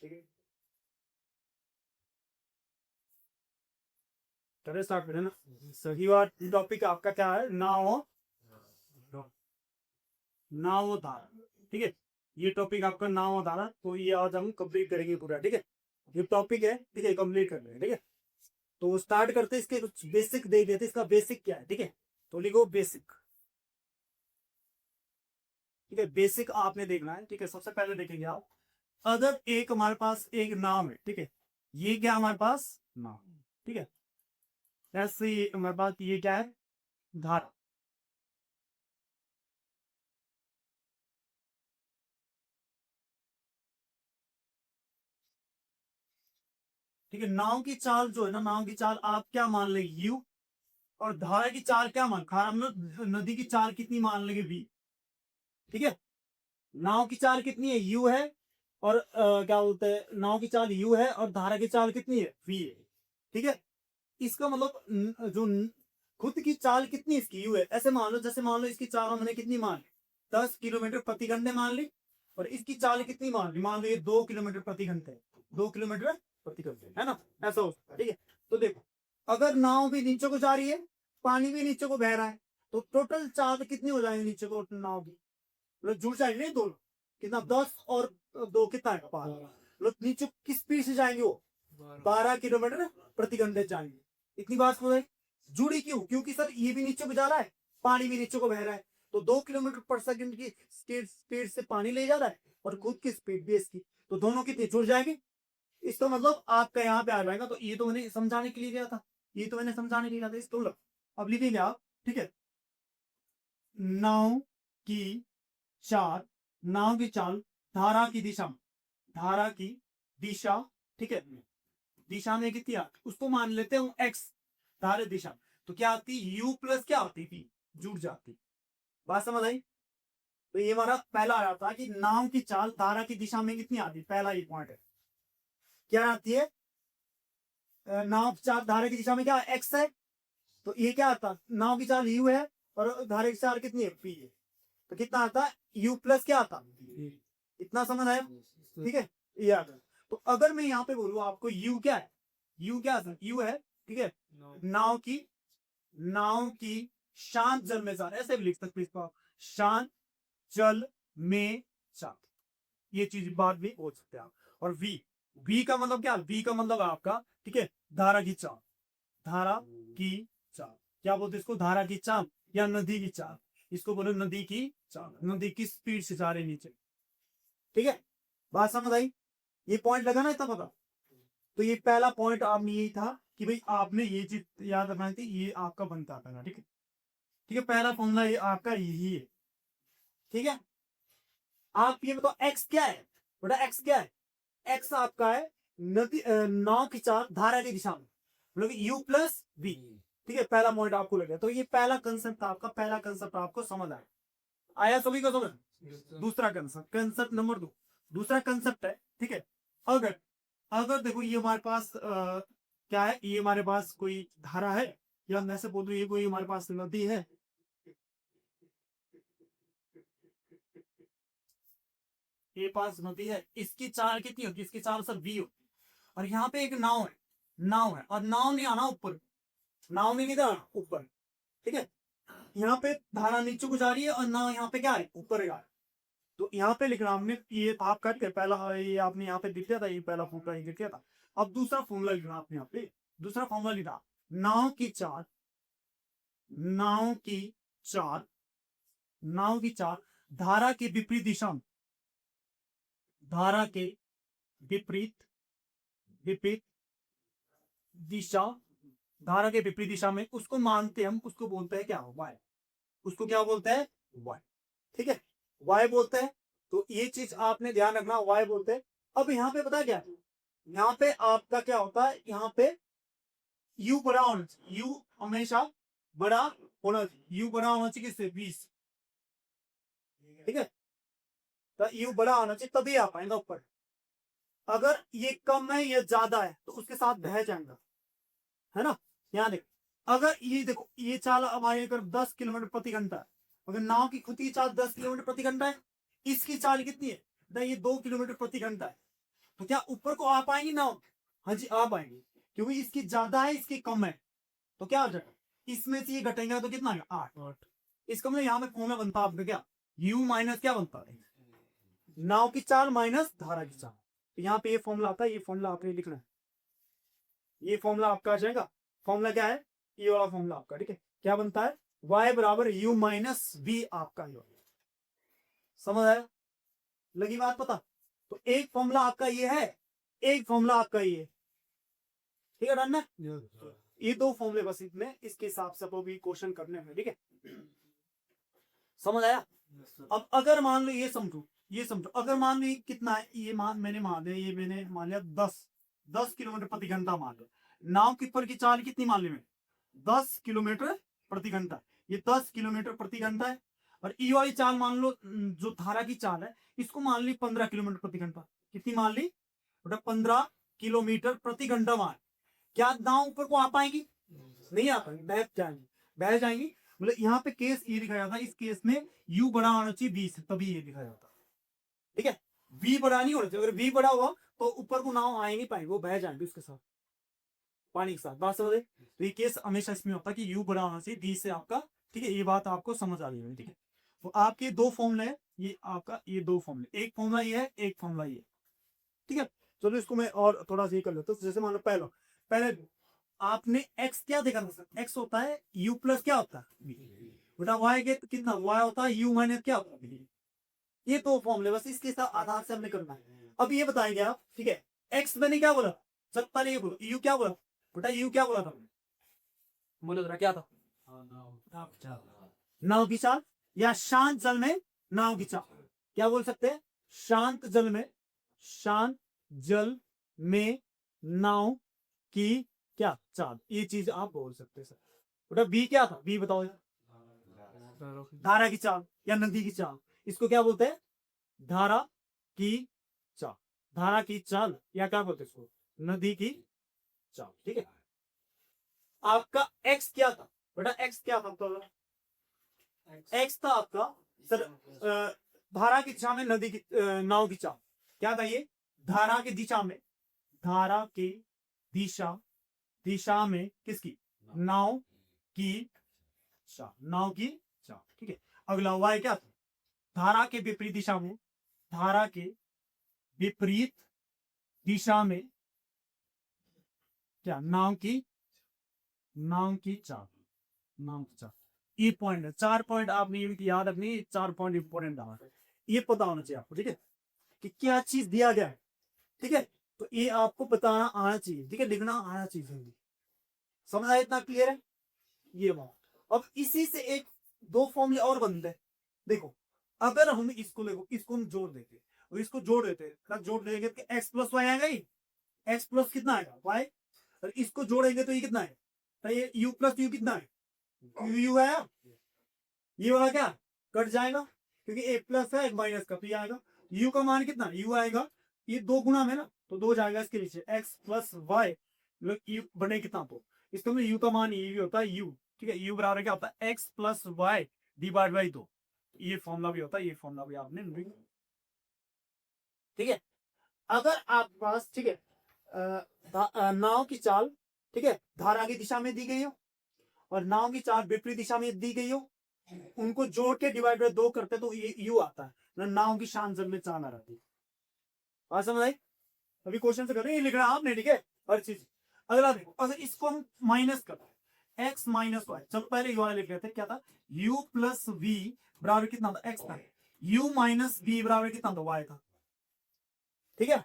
ठीक है, चलिए स्टार्ट करें ना। सही बात, टॉपिक आपका क्या है? नाव, नाव धारा। ठीक है, ये टॉपिक आपका नाव धारा, तो ये आज हम कंप्लीट करेंगे पूरा। ठीक है, ये टॉपिक है, ठीक है, कंप्लीट कर लेंगे। ठीक है, तो स्टार्ट करते हैं, इसके कुछ बेसिक दे देते, इसका बेसिक क्या है। ठीक है, तो लिखो बेसिक। ठीक है, बेसिक आपने देखना है। ठीक है, सबसे पहले देखेंगे आप, अगर एक हमारे पास एक नाम है, ठीक है, ये क्या हमारे पास नाम, ठीक है, ऐसे ही हमारे पास ये क्या है, धारा। ठीक है, नाव की चाल जो है ना, नाव की चाल आप क्या मान लेंगे, यू, और धारा की चाल क्या मान, खारा हम लोग नदी की चाल कितनी मान लेंगे, वी। ठीक है, नाव की चाल कितनी है, यू है, और क्या बोलते हैं, नाव की चाल यू है और धारा की चाल कितनी है, वी है। ठीक है, इसका मतलब खुद की चाल कितनी इसकी, यू है। ऐसे मान लो, जैसे मान लो इसकी चाल हमने कितनी मान ली, 10 किलोमीटर प्रति घंटे मान ली, और इसकी चाल कितनी मान ली, मान लो ये 2 किलोमीटर प्रति घंटे, 2 किलोमीटर प्रति घंटे, है ना, ऐसा हो सकता है। ठीक है, तो देखो, अगर नाव भी नीचे को जा रही है, पानी भी नीचे को बह रहा है, तो टोटल चाल कितनी हो जाएगी नीचे को नाव की, मतलब जुड़ जाएंगे दोनों, कितना, 10 और 2 कितना है, 12, मतलब नीचे किस स्पीड से जाएंगे वो, 12 किलोमीटर प्रति घंटे जाएंगे। इतनी बात समझ आई? जुड़ी क्यों? क्योंकि सर ये भी नीचे को जा रहा है, पानी भी नीचे को बह रहा है, तो 2 किलोमीटर पर सेकंड की स्पीड से पानी ले जा रहा है, और खुद की स्पीड भी इसकी, तो दोनों कितनी जुड़ जाएंगे। इसका मतलब आपका यहाँ पे आ जाएगा। तो ये तो मैंने समझाने के लिए गया था, ये तो मैंने समझाने के लिए गया था, इसको लो अब लिखेंगे आप। ठीक है, नाव की चाल, नाव की चाल धारा की दिशा, धारा की दिशा, ठीक है, दिशा में कितनी आती, उसको मान लेते हैं एक्स, धारा दिशा, तो क्या आती, यू प्लस क्या आती, पी, जुड़ जाती। बात समझ आई? तो ये हमारा पहला आया था कि नाव की चाल धारा की दिशा में कितनी आती, पहला ये पॉइंट है, क्या आती है, नाव की चाल धारा की दिशा में क्या एक्स है, तो ये क्या आता, नाव की चाल यू है, और धारा की चाल कितनी है, पी है, तो कितना आता, यू प्लस क्या आता, इतना समझ आया? ठीक है, ये आ गया। तो अगर मैं यहाँ पे बोलूँ आपको, यू क्या है, यू क्या है, यू है, ठीक है, नाव की, नाव की शांत जल में चाल, ऐसे भी लिख सकते इसको आप, शांत जल में चाल, ये चीज बात भी बोल सकते हैं आप। और वी, वी का मतलब क्या, वी का मतलब आपका, ठीक है, धारा की चाल, धारा की चाल, क्या बोलते इसको, धारा की चाल या नदी की चाल, इसको बोलो नदी की चाल, नदी की स्पीड से जा रही नीचे। ठीक है, बात समझ आई? ये पॉइंट लगा ना इतना पता। तो ये पहला पॉइंट आप में यही था कि भाई आपने ये चीज याद रखना थी, ये आपका बनता था। ठीक है, ठीक है, पहला फॉर्मूला ये आपका यही है। ठीक है, आप ये बताओ एक्स क्या है, बेटा एक्स क्या है, एक्स आपका है नदी, नाव की चाल धारा की दिशा में, मतलब यू प्लस वी। ठीक है, पहला पॉइंट आपको लग गया, तो ये पहला कंसेप्ट आपका, पहला कंसेप्ट आपको समझ आया, आया सभी को समझ। दूसरा कंसेप्ट, कंसेप्ट नंबर 2, दूसरा कंसेप्ट है, ठीक है, अगर, अगर देखो ये हमारे पास क्या है, ये हमारे पास कोई धारा है, या मैं से बोल दूं ये कोई हमारे पास नदी है, ये पास नदी है, इसकी चाल कितनी होती है, इसकी चाल सर वी होती है, और यहाँ पे एक नाव है, नाव है, और नाव नहीं आना ऊपर, नाव में नहीं आना ऊपर। ठीक है, यहाँ पे धारा नीचे को जा रही है, और नाव यहाँ पे क्या है, ऊपर है। तो यहाँ पे लिखना हमने, ये आप कट के पहला ये आपने यहाँ पे लिख दिया था, ये पहला फॉर्मूला ये लिख दिया था। अब दूसरा फॉर्मूला लिखना आपने यहाँ पे, दूसरा फॉर्मूला लिखा, नाव की चाल, नाव की चाल, नाव की चाल धारा के विपरीत दिशा में, धारा के विपरीत, विपरीत दिशा, धारा के विपरीत दिशा में, उसको मानते हैं हम, उसको बोलते हैं क्या, वाई, उसको क्या बोलते हैं, वाई। ठीक है, वाई बोलते हैं, तो ये चीज आपने ध्यान रखना, वाई बोलते हैं। अब यहाँ पे पता क्या, यहाँ पे आपका क्या होता है, यहाँ पे यू बड़ा होना चाहिए, यू हमेशा बड़ा होना चाहिए, यू बड़ा होना चाहिए किससे, 20। ठीक है, तो यू बड़ा होना चाहिए, तभी आ पाएगा ऊपर। अगर ये कम है या ज्यादा है तो उसके साथ बह जाएगा, है ना। यहाँ देखो, अगर ये देखो, ये चाल हमारी अगर 10 किलोमीटर प्रति घंटा है, अगर नाव की खुद की चाल 10 किलोमीटर प्रति घंटा है, इसकी चाल कितनी है, ये 2 किलोमीटर प्रति घंटा है, तो क्या ऊपर को आप आएंगे ना? हाँ जी आप आएंगे, क्योंकि इसकी ज्यादा है इसकी कम है, तो क्या हो जाएगा, इसमें से ये घटेगा तो कितना आएगा 8। इसका मतलब यहाँ पे फॉर्मूला बनता है आपका क्या, u माइनस क्या बनता है, नाव की चाल माइनस धारा की चाल। तो यहाँ पे ये फॉर्मूला आता है, ये फॉर्मूला आपने लिखना है, ये फॉर्मूला आपका आ जाएगा। फॉर्मूला क्या है, ये वाला फॉर्मूला आपका, ठीक है। क्या बनता है, y बराबर u माइनस v आपका ये। समझ आया, लगी बात पता? तो एक फॉर्मूला आपका ये है, एक फॉर्मूला आपका ये, ठीक है, डन है। ये दो फॉर्मूले बस इतने, इसके हिसाब से आपको भी क्वेश्चन करने हैं, ठीक है। समझ आया? अब अगर मान लो ये समझो, ये समझो, अगर मान लो ये कितना है, ये मान मैंने मान लिया, ये मैंने मान लिया 10 किलोमीटर प्रति घंटा मान लिया। नाव के ऊपर की चाल कितनी मान ली मैंने, 10 किलोमीटर प्रति घंटा। ये 10 किलोमीटर प्रति घंटा है। और ई वाली चाल मान लो, जो धारा की चाल है, इसको मान ली 15 किलोमीटर प्रति घंटा। कितनी मान ली बेटा, 15 किलोमीटर प्रति घंटा मान। क्या नाव ऊपर को आ पाएंगी, नहीं आ पाएंगी, बह जाएंगी, बह जाएंगी। मतलब यहाँ पे केस ये दिखाया था, इस केस में u बड़ा होना चाहिए v से, तभी ये दिखाया था, ठीक है। v बड़ा नहीं होना चाहिए, अगर v बड़ा हुआ तो ऊपर को नाव आ ही नहीं पाएंगे, वो बह जाएंगे उसके साथ, पानी के साथ। बात समझे? तो ये केस हमेशा इसमें होता है कि u बड़ा होना चाहिए v से आपका, ठीक है। ये बात आपको समझ आ रही है, ठीक है। तो आपके दो फॉर्मूले है, ये आपका ये दो फॉर्मूले, एक फॉर्मूला ये है, एक फॉर्मूला ये, ठीक है। चलो इसको मैं और थोड़ा सा ये कर लेता हूँ। जैसे मान लो पहले आपने x क्या देखा था सर, x होता है u प्लस क्या होता है v, बेटा y के कितना, y होता है u माइनस क्या होता है v। ये दो फॉर्मूले बस, इसके साथ आधार से हमने करना है। अब ये बताएंगे आप, ठीक है। x मैंने क्या बोला, सब पहले ये बोलो, u क्या बोला बेटा, u क्या बोला था, बोलो जरा क्या था, नाव की चाल, या शांत जल में नाव की चाल, क्या बोल सकते हैं, शांत जल में, शांत जल में नाव की क्या चाल, ये चीज आप बोल सकते हैं सर। बेटा बी क्या था, बी बताओ यार, धारा की चाल या नदी की चाल, इसको क्या बोलते हैं, धारा की चाल, धारा की चाल या क्या बोलते हैं इसको, नदी की चाल, ठीक है। आपका एक्स क्या था बेटा, एक्स क्या था तो, एक्स था आपका सर धारा की दिशा में नदी की नाव की चाल, क्या था ये, धारा की दिशा में, धारा की दिशा में किसकी, नाव की चाल, नाव की चाल, ठीक है। अगला वाई क्या था, धारा के विपरीत दिशा में, धारा के विपरीत दिशा में क्या, नाव की चाल, नाव की चाल। ये पॉइंट है, 4 पॉइंट आपने ये याद रखनी, 4 पॉइंट इंपॉर्टेंट है, ये पता होना चाहिए आपको, ठीक है, कि क्या चीज दिया गया है, ठीक है। तो ये आपको बताना आना चाहिए, ठीक है, लिखना आना चाहिए। समझ आया, इतना क्लियर है ये बात। अब इसी से एक दो फॉर्मूले और बनते हैं, देखो। अगर हम इसको देखो, इसको हम जोड़ देते और इसको जोड़ देते, जोड़ देंगे तो एक्स प्लस वाई आएगा ही, एक्स प्लस कितना आएगा वाई, और इसको जोड़ेंगे तो ये कितना है, तो ये u प्लस यू कितना है, यू आया, ये वाला क्या कट जाएगा, क्योंकि ए प्लस है एक माइनस का, तो ये आएगा u का मान कितना, u आएगा, ये दो गुना में ना, तो दो जाएगा इसके नीचे, x प्लस वाई यू बने कितना, तो इसका मतलब u का मान ये भी होता है u, ठीक है। u बराबर क्या होता है, x plus Y divide by 2, ये फॉर्मूला भी होता है, ये फॉर्मूला भी आपने, ठीक है। अगर आप पास, ठीक है, नाव की चाल, ठीक है, धारा की दिशा में दी गई हो और नाव की चाल विपरीत दिशा में दी गई हो, उनको जोड़ के डिवाइड बाय 2 करते तो ये यू आता है, नाव की शान जल में चाल आ रही है। बात समझ आई? अभी क्वेश्चन से कर रहे हैं, लिखना आपने, ठीक है, हर चीज। अगला देखो, अगर इसको हम माइनस करते हैं, एक्स माइनस वाई, चलो पहले यू वाला लिख लेते हैं, क्या था, u प्लस वी बराबर कितना था, एक्स था, u माइनस वी बराबर कितना था, वाई था, ठीक है।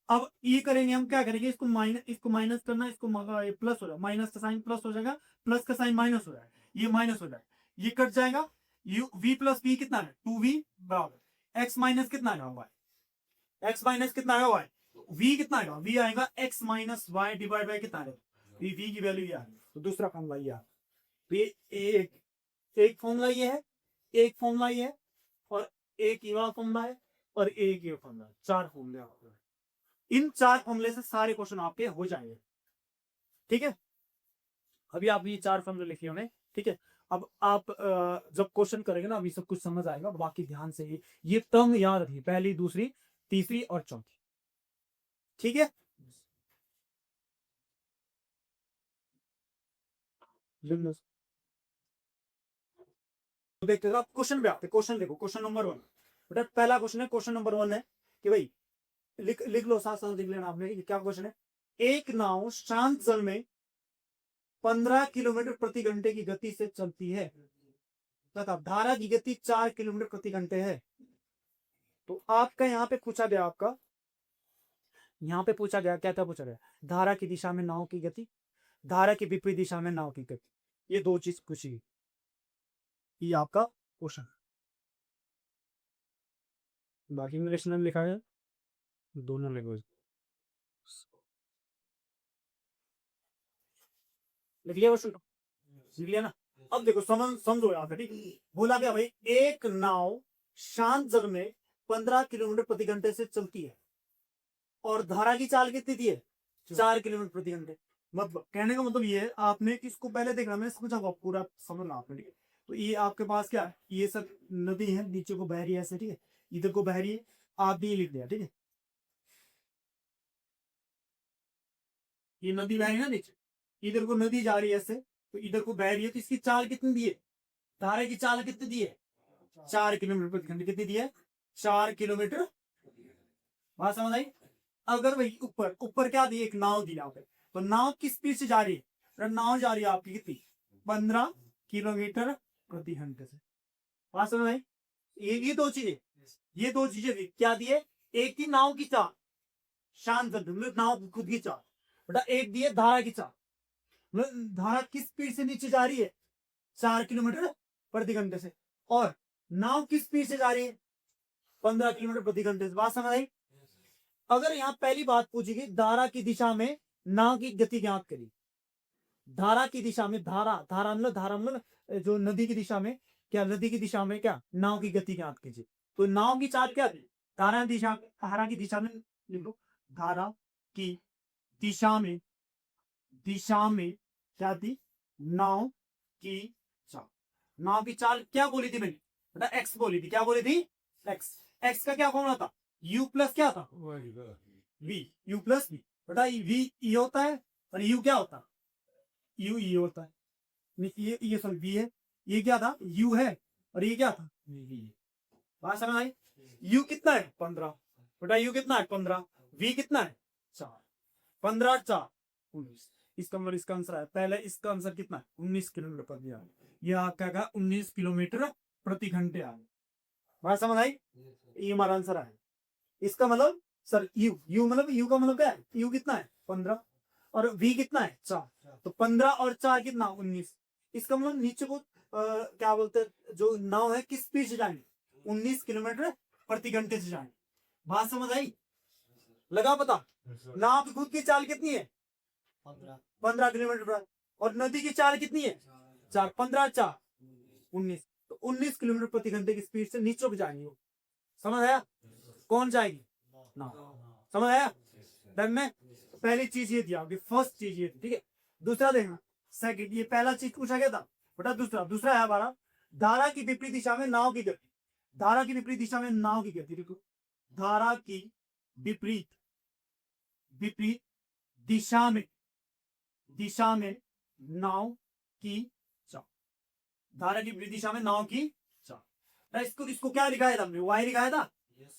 अब ये करेंगे हम, क्या करेंगे, इसको माइनस करना, इसको प्लस हो जाएगा, माइनस का साइन प्लस हो जाएगा, प्लस का साइन माइनस हो जाएगा, ये माइनस हो जाएगा, ये कट जाएगा, यू वी प्लस वी कितना है, 2v बराबर एक्स माइनस कितना आएगा वाई, एक्स माइनस कितना आएगा वाई, वी कितना आएगा, वी आएगा X minus Y divide by कितना आएगा, वी की वैल्यू ये आ गई, तो दूसरा फॉर्मूला ये आ, तो ये एक फॉर्मूला ये है, एक फॉर्मूला ये है, और एक ये वाला फॉर्मूला है, और एक ये फॉर्मूला, 4 फॉर्मूले आपको, इन 4 फॉर्मूले से सारे क्वेश्चन आपके हो जाएंगे, ठीक है। अभी आप ये 4 फॉर्मूले लिखे होंगे, ठीक है। अब आप जब क्वेश्चन करेंगे ना, अभी सब कुछ समझ आएगा, बाकी ध्यान से ये टर्म याद रखिए, पहली, दूसरी, तीसरी और चौथी। ठीक है, तो देखते हैं आप क्वेश्चन पे आते, क्वेश्चन देखो, क्वेश्चन नंबर 1 बेटा, पहला क्वेश्चन है, क्वेश्चन नंबर 1 है कि भाई लिख लो, साथ साथ लिख लेना आपने, क्या क्वेश्चन है। एक नाव शांत जल में 15 किलोमीटर प्रति घंटे की गति से चलती है तथा धारा की गति 4 किलोमीटर प्रति घंटे है। तो आपका यहाँ पे पूछा गया, आपका यहाँ पे पूछा गया, क्या क्या पूछा गया, धारा की दिशा में नाव की गति, धारा की विपरीत दिशा में नाव की गति, ये दो चीज पूछी गई। ये आपका क्वेश्चन, बाकी में क्वेश्चन में लिखा है दोनों लैंग्वेज, लिख लिया क्वेश्चन, लिख लिया ना। अब देखो समझो यहाँ पे, ठीक, बोला गया भाई एक नाव शांत जल में 15 किलोमीटर प्रति घंटे से चलती है और धारा की चाल कितनी थी है, 4 किलोमीटर प्रति घंटे। मतलब कहने का मतलब ये है, आपने किसको पहले देखना, मैं समझा पूरा समझना आपने, ठीक है। तो ये आपके पास क्या है, ये सब नदी है, नीचे को बह रही है ऐसे, ठीक है, इधर को बह रही है, आप भी लिख दिया, ठीक है, ये नदी बह रही है ना नीचे, इधर को नदी जा रही है ऐसे, तो इधर को बह रही है, तो इसकी चाल कितनी दी है, धारा की चाल कितनी दी है, 4 किलोमीटर प्रति घंटे, कितनी दी है, 4 किलोमीटर। बात समझ आई। अगर वही ऊपर ऊपर क्या दी, एक नाव दी यहाँ पे, तो नाव किस स्पीड से जा रही है, नाव जा रही है आपकी कितनी, 15 किलोमीटर प्रति घंटे से। बात समझ आई। ये दो चीजें, ये दो चीजें दी, क्या दिए, एक थी नाव की चाल, शांत नाव खुद की चाल, बेटा एक दिए धारा की चाल, मतलब धारा किस स्पीड से नीचे जा रही है, 4 किलोमीटर प्रति घंटे से, और नाव किस स्पीड से जा रही है, 15 किलोमीटर प्रति घंटे से। बात समझ आई। अगर यहाँ पहली बात पूछी गई, धारा की दिशा में नाव की गति ज्ञात करी, धारा की दिशा में, धारा मतलब जो नदी की दिशा में, क्या नदी की दिशा में क्या नाव की गति ज्ञात कीजिए, तो नाव की चाल क्या थी, धारा दिशा, धारा की दिशा में लिख लो, धारा की दिशा में, दिशा में क्या थी, नाव की चाल, नाव की चाल क्या बोली थी मैंने, बेटा एक्स बोली थी, क्या बोली थी, एक्स, एक्स का क्या फॉर्मूला था, यू प्लस क्या था, वी, यू प्लस वी, बेटा वी ई होता है और यू क्या होता है, यू ई होता है, ये सॉरी वी है, ये क्या था, यू है, और ये क्या था, वी है। बात समझ आई। यू कितना है, 15, बेटा यू कितना है, 15, वी कितना है, 4, 15 4 19, इसका मतलब इसका आंसर है, पहले इसका आंसर कितना है, 19 किलोमीटर प्रति घंटे, ये आपका 19 किलोमीटर प्रति घंटे आ गया। बात समझ आई, ये हमारा आंसर है। इसका मतलब सर यू मतलब यू का मतलब क्या है, यू कितना है, 15, और वी कितना है, 4, तो 15 और 4 कितना, 19। इसका मतलब नीचे को क्या बोलते हैं, जो नाव है किस स्पीड से जाएंगे, 19 किलोमीटर प्रति घंटे से जाएंगे। बात समझ आई, लगा पता। नाव की खुद की चाल कितनी है, 15 किलोमीटर पर, और नदी की चाल कितनी है, 4, 15 4 19, तो 19 किलोमीटर प्रति घंटे की स्पीड से नीचे को जाएंगे। समझ आया, कौन जाएगी ना, समझ आया। देन में पहली चीज ये थी आपकी, फर्स्ट चीज ये थी, ठीक है। दूसरा देखना, सेकंड, ये पहला चीज पूछा गया था बेटा, दूसरा दूसरा है हमारा, धारा की विपरीत दिशा में नाव की गति, धारा की विपरीत दिशा में नाव की गति, देखो धारा की विपरीत, विपरीत दिशा में, दिशा में नाव की चाल, धारा की विपरीत दिशा में नाव की चाल। इसको इसको क्या लिखाया था हमने, वाई लिखाया था,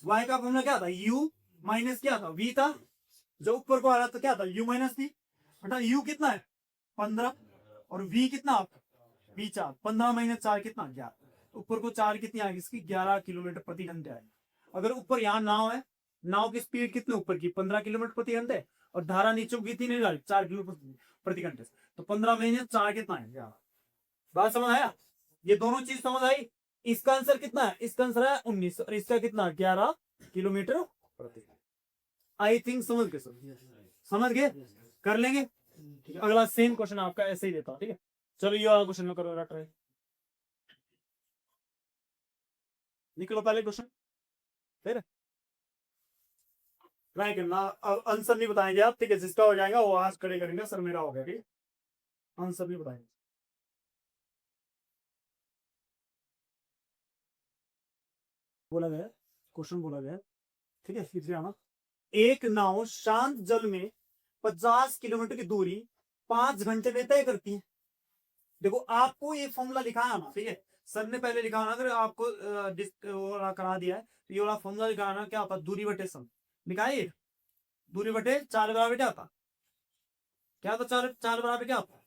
वाई का फॉर्मूला क्या था, यू माइनस क्या था, वी था, जो ऊपर को आ रहा था क्या था, यू माइनस थी, बेटा यू कितना है, 15, और वी कितना आपका, वी 4, 15 माइनस 4 कितना, 11, ऊपर को 4 कितनी आएगी इसकी, 11 किलोमीटर प्रति घंटे आएगी। अगर ऊपर यहाँ नाव है, नाव की स्पीड कितनी ऊपर की, 15 किलोमीटर प्रति घंटे, और धारा नीचे कितनी नहीं डाली, 4 किलोमीटर प्रति घंटे, तो 15 माइनस 4 कितना है, 11। बात समझ आया, ये दोनों चीज समझ आई। इसका आंसर कितना है, इसका आंसर है 19, और इसका कितना, 11 किलोमीटर प्रति। आई थिंक समझ गए, समझ गए, कर लेंगे। अगला सेम क्वेश्चन आपका ऐसे ही देता हूं, ठीक है। चलो ये वाला क्वेश्चन में करो ट्राई, निकलो पहले क्वेश्चन, फिर ट्राई करना। आंसर नहीं बताएंगे आप, ठीक है, जिसका हो जाएगा वो आज खड़े करेंगे, सर मेरा हो गया, ठीक है, आंसर नहीं बताएंगे। बोला गया क्वेश्चन, बोला गया, ठीक है, फिर से आना। एक नाव शांत जल में 50 किलोमीटर की दूरी 5 घंटे में तय करती है। देखो आपको ये फॉर्मूला लिखाना ना, ठीक है, सर ने पहले लिखाना, अगर आपको वो वाला करा दिया है तो ये वाला फॉर्मूला लिखाना, क्या होता है, दूरी बटे समय लिखा है, दूरी बटे चाल बराबर क्या होता, क्या होता, चाल चाल बराबर क्या होता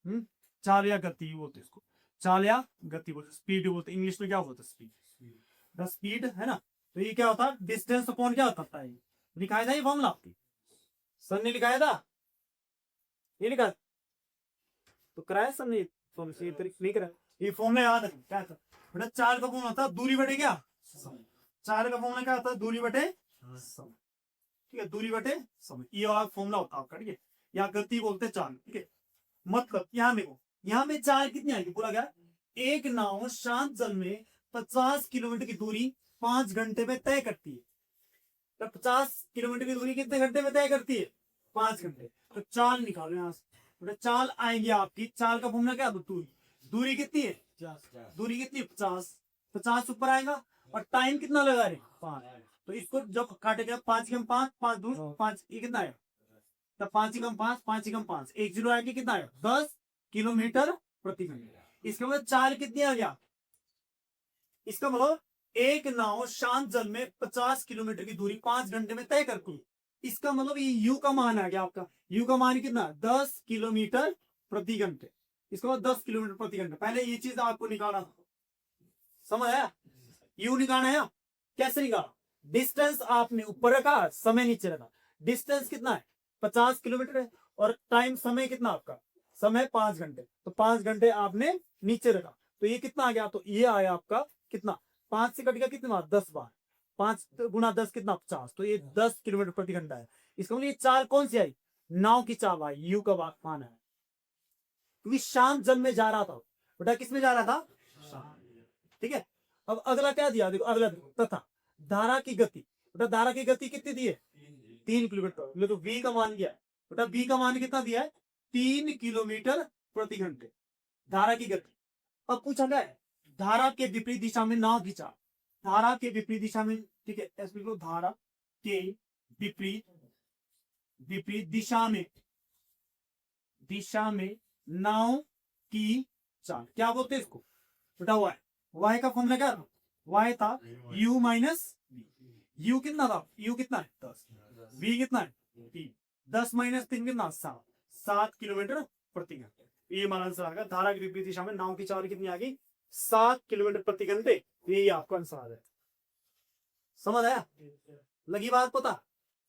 है, चाल या गति बोलते इसको, चाल या गति बोलते, स्पीड बोलते, इंग्लिश में क्या बोलते, स्पीड, द स्पीड है ना। तो ये क्या होता है, डिस्टेंस अपॉन क्या होता है, लिखाया था ये फॉर्मूला आपकी, सर ने लिखाया था, ये लिखा तो कराया सर ने फॉर्मूला, नहीं कराया, ये फॉर्मूला याद रखो क्या था बेटा, चाल का फॉर्मूला होता है दूरी बटे क्या, चाल का फॉर्मूला क्या होता है, दूरी बटे समय, ठीक है, दूरी बटे समय, ये वाला फॉर्मूला होता है आपका, ठीक है, या गति बोलते चाल, ठीक है। मतलब यहाँ में यहाँ में चाल कितनी आएगी, पूरा क्या, एक नाव शांत जल में 50 किलोमीटर की दूरी 5 घंटे में तय करती है, तो 50 किलोमीटर की दूरी कितने घंटे में तय करती है, 5 घंटे। तो चाल निकालो यहाँ से, तो चाल आएगी आपकी, चाल का फॉर्मूला क्या, दूरी, दूरी कितनी है, दूरी कितनी है, 50, 50 ऊपर आएगा, और टाइम कितना लगा रहे, 5, तो इसको जब काटेगा 5 कम 5, 5 दूर 5, ये कितना है, तब 5 कम 5, 5 कम 5, एक जीरो आएगी, कितना है 10 किलोमीटर प्रति घंटे। इसके बाद चाल कितनी आ गया, इसका मतलब एक नाव शांत जल में 50 किलोमीटर की दूरी 5 घंटे में तय करती है, इसका मतलब ये यू का मान आ गया आपका, यू का मान कितना, 10 किलोमीटर प्रति घंटे, इसके बाद 10 किलोमीटर प्रति घंटे, पहले ये चीज आपको निकालना था, समझ आया, यू निकालना है, कैसे निकाला, डिस्टेंस आपने ऊपर रखा, समय नीचे रखा, डिस्टेंस कितना है 50 किलोमीटर है, और टाइम समय कितना आपका, समय 5 घंटे, तो 5 घंटे आपने नीचे रखा, तो ये कितना आ गया, तो ये आया आपका कितना, 5 से कट गया कितना, 10 बार, 5 गुना 10 कितना 50, तो ये 10 किलोमीटर प्रति घंटा है। इसका मतलब ये चाल कौन सी आई, नाव की चाल आई, यू का मान है, क्योंकि शांत जल में जा रहा था बेटा, किस में जा रहा था, ठीक है। अब अगला क्या दिया, देखो अगला तथा धारा की गति, बेटा धारा की गति कितनी दी है, 3 किलोमीटर, तो v का मान दिया है बेटा, v का मान कितना दिया है, 3 किलोमीटर प्रति घंटे, धारा की गति। अब पूछा गया है धारा के विपरीत दिशा में नाव की चाल, धारा के विपरीत दिशा में, ठीक है, ऐसे लिखो, धारा के विपरीत विपरीत दिशा में नाव की चाल क्या बोलते हैं इसको बेटा, वाई, वाई का फॉर्मूला क्या था, वाई था u माइनस, यू कितना था, यू कितना है 10, v कितना है 3, 10 माइनस 3 कितना 7, 7 किलोमीटर प्रति घंटे, ये हमारा आंसर आएगा, धारा के विपरीत दिशा में नाव की चाल कितनी आ गई, 7 किलोमीटर प्रति घंटे, यही आपका आंसर आ जाए, समझ आया, लगी बात पता।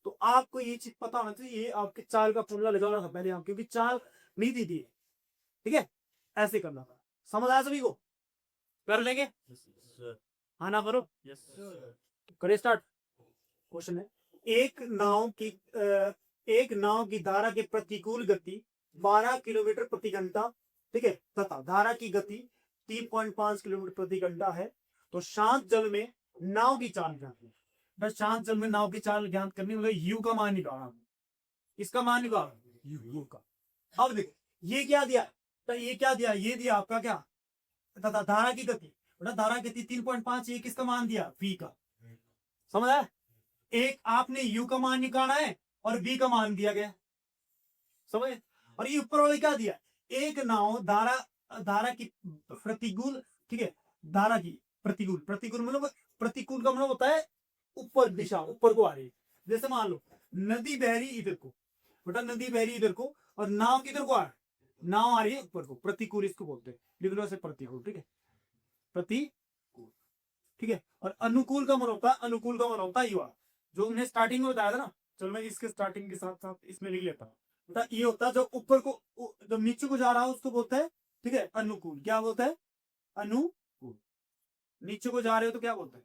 तो आपको ये चीज पता होना चाहिए, ये आपके चाल का फॉर्मूला लगाना था पहले आप, क्योंकि चाल नहीं दी थी, ठीक है, ऐसे करना था, समझ आया सभी को, कर लेंगे, हाँ ना करो, करिए स्टार्ट। क्वेश्चन है, एक नाव की धारा के प्रतिकूल गति 12 किलोमीटर प्रति घंटा, ठीक है, तथा धारा की गति 3.5 किलोमीटर प्रति घंटा है, तो शांत जल में नाव की चाल ज्ञात, शांत जल में नाव की चाल ज्ञात करनी, मतलब यू का मान निकालना, इसका मान निकालना यू का। अब देखो ये क्या दिया, तो ये क्या दिया, ये दिया आपका क्या, तथा धारा की गति, धारा की गति 3.5, ये किसका मान दिया, v का, समझ आया, एक आपने u का मान निकाला है और v का मान दिया गया, समझ, और ये ऊपर वाले क्या दिया, एक नाव धारा की प्रतिकूल, ठीक है, धारा की प्रतिकूल, प्रतिकूल मतलब, प्रतिकूल का मतलब होता है ऊपर दिशा, ऊपर को आ रही है, जैसे मान लो नदी बह रही इधर को बेटा, नदी बह रही इधर को, और नाव किधर को आ रहा है, नाव आ रही है ऊपर को, प्रतिकूल इसको बोलते हैं, लिख लो ऐसे प्रतिकूल, ठीक है, प्रतिकूल, ठीक है। और अनुकूल का मन होता है, अनुकूल का मन होता है युवा, जो उन्हें स्टार्टिंग में बताया था ना, चलो मैं इसके स्टार्टिंग के साथ साथ इसमें लिख लेता हूँ बेटा, ये होता है जो ऊपर को, जो नीचे को जा रहा है उसको बोलता है, ठीक है, अनुकूल, क्या बोलता है, अनुकूल, नीचे को जा रहे हो तो क्या बोलते हैं,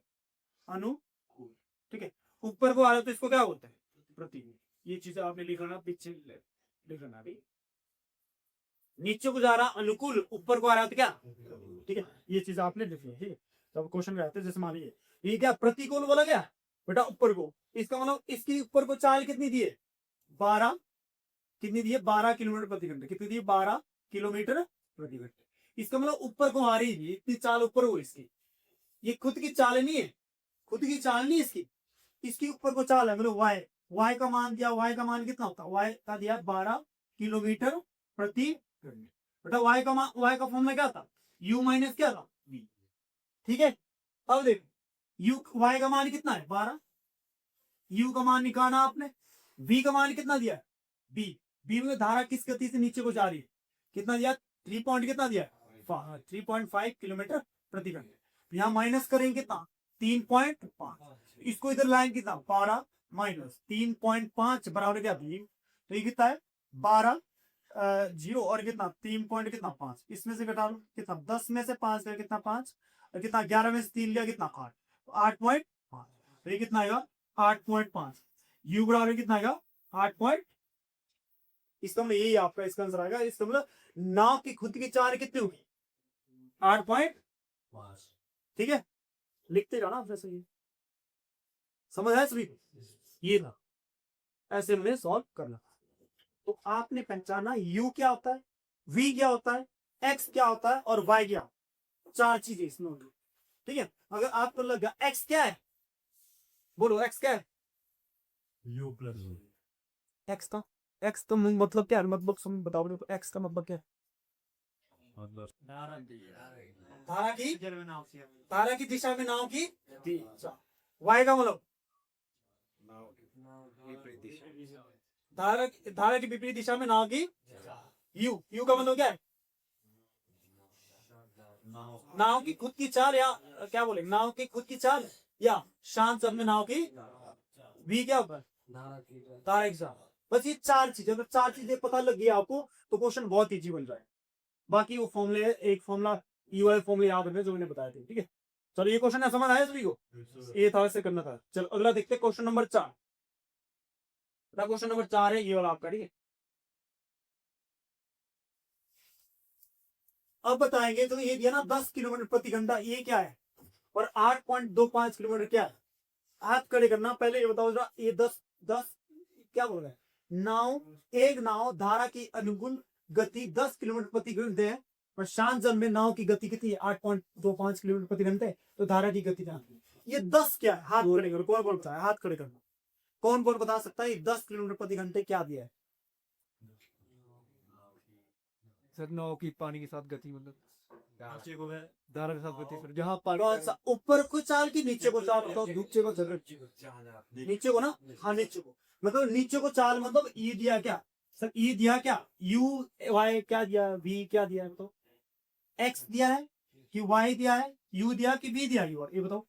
अनुकूल, ठीक है, ऊपर को आ रहे हो तो इसको क्या बोलते हैं, प्रतिकूल, ये चीजें आपने लिखना, पीछे लिखना अभी, नीचे को जा रहा अनुकूल, ऊपर को आ रहा है तो क्या, ठीक है, ये चीज आपने लिखनी है, जब क्वेश्चन रहते हैं, जैसे मान लीजिए ये क्या प्रतिकूल बोला गया बेटा, ऊपर को, इसका मतलब इसकी ऊपर को चाल कितनी दी है, 12, कितनी दी है, 12 किलोमीटर प्रति घंटे, कितनी दी है, 12 किलोमीटर प्रति घंटे, इसका मतलब ऊपर को आ रही है, इतनी चाल ऊपर हो इसकी, ये खुद की चाल नहीं है, खुद की चाल नहीं इसकी, इसके ऊपर को चाल है मतलब वाई, वाई का मान दिया, वाई का मान कितना होता है, वाई का दिया 12 किलोमीटर प्रति घंटे। बेटा वाई का मान, वाई का फॉर्मूला क्या था, u माइनस क्या था v। ठीक है, अब देख u, वाई का मान कितना है 12, u का मान निकालना आपने, v का मान कितना दिया है b, b में धारा किस गति से नीचे को जा रही है, कितना दिया 3 पॉइंट कितना दिया 3.5 किलोमीटर प्रति घंटे। यहाँ माइनस करेंगे कितना 3.5, इसको इधर लाएंगे कितना 12 माइनस 3.5 बराबर क्या भी, तो ये कितना है 12 जीरो और कितना 3 पॉइंट कितना 5, इसमें से घटा लो कितना 10 में से 5 गया कितना 5, और कितना 11 में से 3 लिया कितना 8, 8.5, तो ये कितना आएगा 8.5, u बराबर कितना आएगा 8. इसका मतलब यही आपका इसका आंसर आएगा। इसका मतलब नाव की खुद की चाल कितनी होगी 8.5। ठीक है, लिखते जाना जैसे ये, समझ आया सभी को, ये था ऐसे में सॉल्व करना। तो आपने पहचाना u क्या होता है, v क्या होता है, x क्या होता है और y क्या, चार चीजें इसमें होंगी। ठीक है, अगर आपको लगा x क्या है, बोलो x क्या है, u प्लस x का, x तो मतलब क्या है, मतलब समझ बताओ x का मतलब क्या है, मतलब धारा की दिशा में नाव की y का मतलब धारा की विपरीत दिशा में नाव की u का मतलब क्या है, नाव की खुद की चाल, या क्या बोले नाव की खुद की चाल, या शांत समय नाव की v क्या होता है धारा की चाल। बस ये चार चीजें, अगर चार चीजें पता लग गई आपको तो क्वेश्चन बहुत इजी बन जाए। बाकी वो फॉर्मूले, एक फॉर्मूला यूआई फॉर्मूले याद रखने जो मैंने बताया थे। ठीक है, चलो ये क्वेश्चन समझ आया सभी को, ये था ऐसे करना था। चलो अगला देखते हैं क्वेश्चन नंबर 4। क्वेश्चन नंबर 4 है ये वाला आपका। ठीक है, अब बताएंगे तो ये दिया ना 10 किलोमीटर प्रति घंटा, ये क्या है, और 8.25 किलोमीटर क्या है। हाथ खड़े करना, पहले ये बताओ जरा, ये 10 क्या बोल रहा है, नाव, एक नाव धारा की अनुकूल गति 10 किलोमीटर प्रति घंटे है, और शांत जल में नाव की गति कितनी है 8.25 किलोमीटर प्रति घंटे, तो धारा की गति क्या, ये 10 क्या है, हाथ खड़े करो, कौन बोलता है, हाथ खड़े करना, कौन कौन बता सकता है ये 10 किलोमीटर प्रति घंटे क्या दिया है। सर नाव की पानी के साथ गति, मतलब धारा के साथ गति सर, जहाँ कौन सा, ऊपर को चाल की नीचे को चाल, बताओ नीचे को चल, नीचे को ना, हाँ नीचे को, मतलब नीचे को चाल, मतलब ई दिया क्या सर, ई दिया क्या, यू वाई क्या दिया, वी क्या दिया है बताओ, एक्स दिया है कि वाई दिया है, यू दिया कि वी दिया, यू ये बताओ,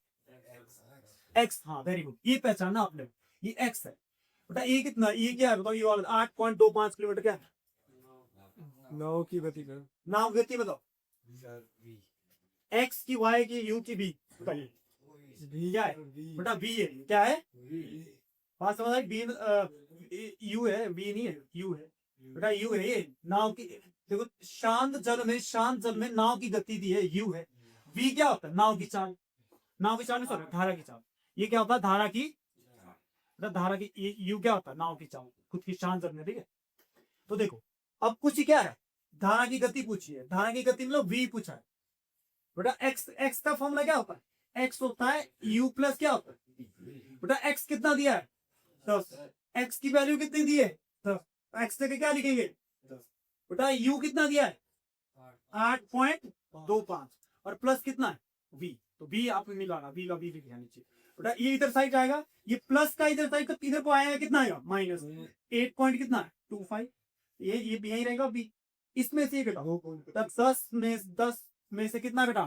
एक्स, हाँ वेरी गुड, ये पहचाना आपने, ये एक्स है बेटा। ये कितना, ये क्या है बताओ, ये 8.25 किलोमीटर क्या है, नाव की गति सर, नाव गति बताओ, एक्स की वाई की यू की बी बताइए क्या है बेटा, बी है, क्या है बात समझ आई, बी यू है, बी नहीं है, यू है बेटा, यू है ये नाव की। देखो शांत जल में नाव की गति दी है यू है, वी क्या होता है नाव की चाल, नाव की चाल सॉरी धारा की चाल, ये क्या होता है धारा की, धारा की, यू क्या होता है नाव की चाल खुद की शांत जल में। ठीक है, तो देखो अब कुछ क्या है, धारा की गति पूछी है, धारा की गति मतलब वी पूछा है बेटा। एक्स का फॉर्मूला क्या होता है, एक्स होता है यू प्लस क्या होता है बेटा, एक्स कितना दिया है 10, एक्स की वैल्यू कितनी दी है 10, एक्स से क्या लिखेंगे 10 बेटा, यू कितना दिया है 8.25 और प्लस कितना है v, तो v आपको मिलाना, v का v लिखना नीचे बेटा, ये इधर साइड आएगा, ये प्लस का इधर साइड इधर को आएगा कितना आएगा माइनस 8 पॉइंट कितना है 25, ये यही रहेगा v, इसमें से घटा 10 में से कितना घटा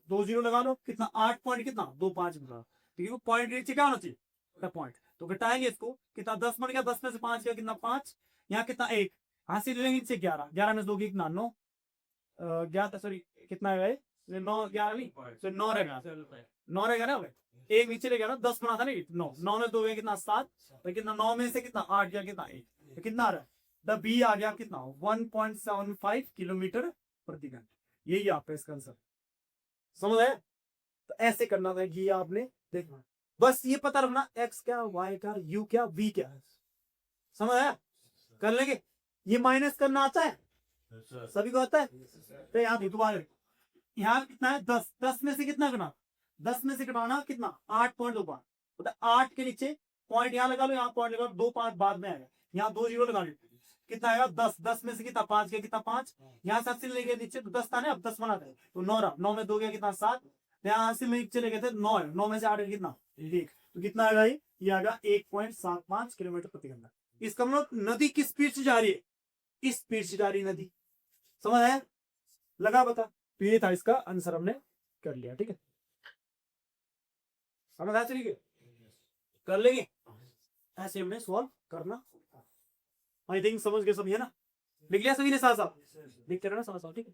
2 जीरो लगा लो, कितना 8 पॉइंट कितना 25 घटा, ठीक है, पॉइंट नीचे क्या होना चाहिए पॉइंट, तो घटाएंगे इसको कितना 10 बन गया, 10 में से 5 गया कितना 5, यहाँ कितना 1, हासिल लेंगे नीचे 11, 11 में से 2 कितना 9, 11 सॉरी कितना है 9, 11 नहीं, तो 9 रहेगा, 9 रहेगा ना, एक नीचे ले गया ना, 10 बना था नहीं 9, 9 में 2 गया कितना 7, तो कितना 9 में से कितना 8 गया कितना 1, तो कितना आ रहा है द बी आ गया कितना 1.75 किलोमीटर प्रति घंटे, यही आपका इसका आंसर, समझ आया। तो ऐसे करना था, ये आपने देखना, बस ये पता रखना एक्स क्या, वाई क्या, यू क्या, वी क्या है, समझ आया, कर लेंगे। ये माइनस करना आता है सभी को आता है, तो यहाँ दोबारा यहाँ कितना है 10, 10 में से कितना करना, 10 में से घटाना कितना 8.25, मतलब 8 के नीचे पॉइंट यहाँ लगा लो, यहाँ पॉइंट लगा लो, 2 5 बाद में आएगा, यहाँ 2 जीरो लगा लो, कितना आएगा 10, 10 में से कितना 5 गया, कितना 5, यहाँ से 80 ले गए नीचे तो 10 था ना, अब 10 बना दे तो 9 रहा, 9 में 2 गया कितना 7, यहाँ 80 में चले गए थे 9 है, 9 में से 8 कितना 1, तो कितना आएगा ये आएगा 1.75 किलोमीटर प्रति घंटा। इसका मतलब नदी किस स्पीड से जा रही है, इस स्पीड से जा रही नदी, समझ आया, लगा बता, तो ये था इसका आंसर हमने कर लिया, ठीक है, समझ आया, चलिए कर लेंगे ऐसे हमने सॉल्व करना, आई थिंक समझ गए सभी है ना, लिख लिया सभी ने साथ साथ लिखते रहना साथ साथ, ठीक है।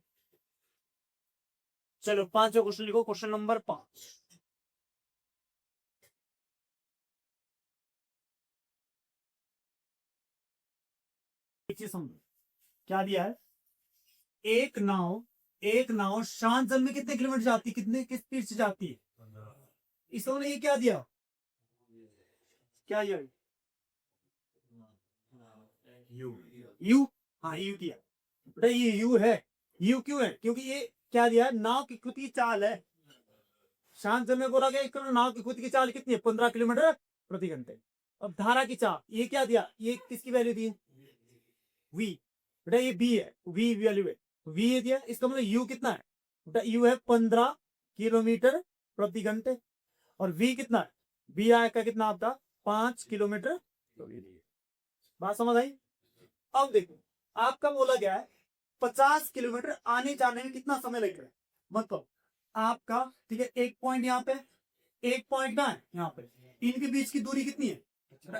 चलो 5वां क्वेश्चन लिखो, क्वेश्चन नंबर 5, क्या दिया है, एक नाव शांत जल में कितने किलोमीटर जाती है, कितने किस स्पीड से जाती है, इसने ये क्या दिया, क्या दिया यू, हाँ यू दिया बेटा, ये यू है, यू क्यों है, क्योंकि ये क्या दिया, नाव की खुद की चाल है, शांत जल में बोला गया नाव की खुद की चाल कितनी है 15 किलोमीटर प्रति घंटे। अब धारा की चाल ये क्या दिया, ये किसकी वैल्यू दी है वी, बेटा ये बी है, वी वैल्यू है, वी ये दिया, इसका मतलब यू कितना है बेटा, यू है 15 किलोमीटर प्रति घंटे, और वी कितना है, बी आएगा कितना आपका 5 किलोमीटर, बात समझ आई। अब देखो आपका बोला गया है 50 किलोमीटर आने जाने में कितना समय लगेगा, मतलब आपका ठीक है, एक पॉइंट यहाँ पे, एक पॉइंट ना है यहाँ पे, इनके बीच की दूरी कितनी है,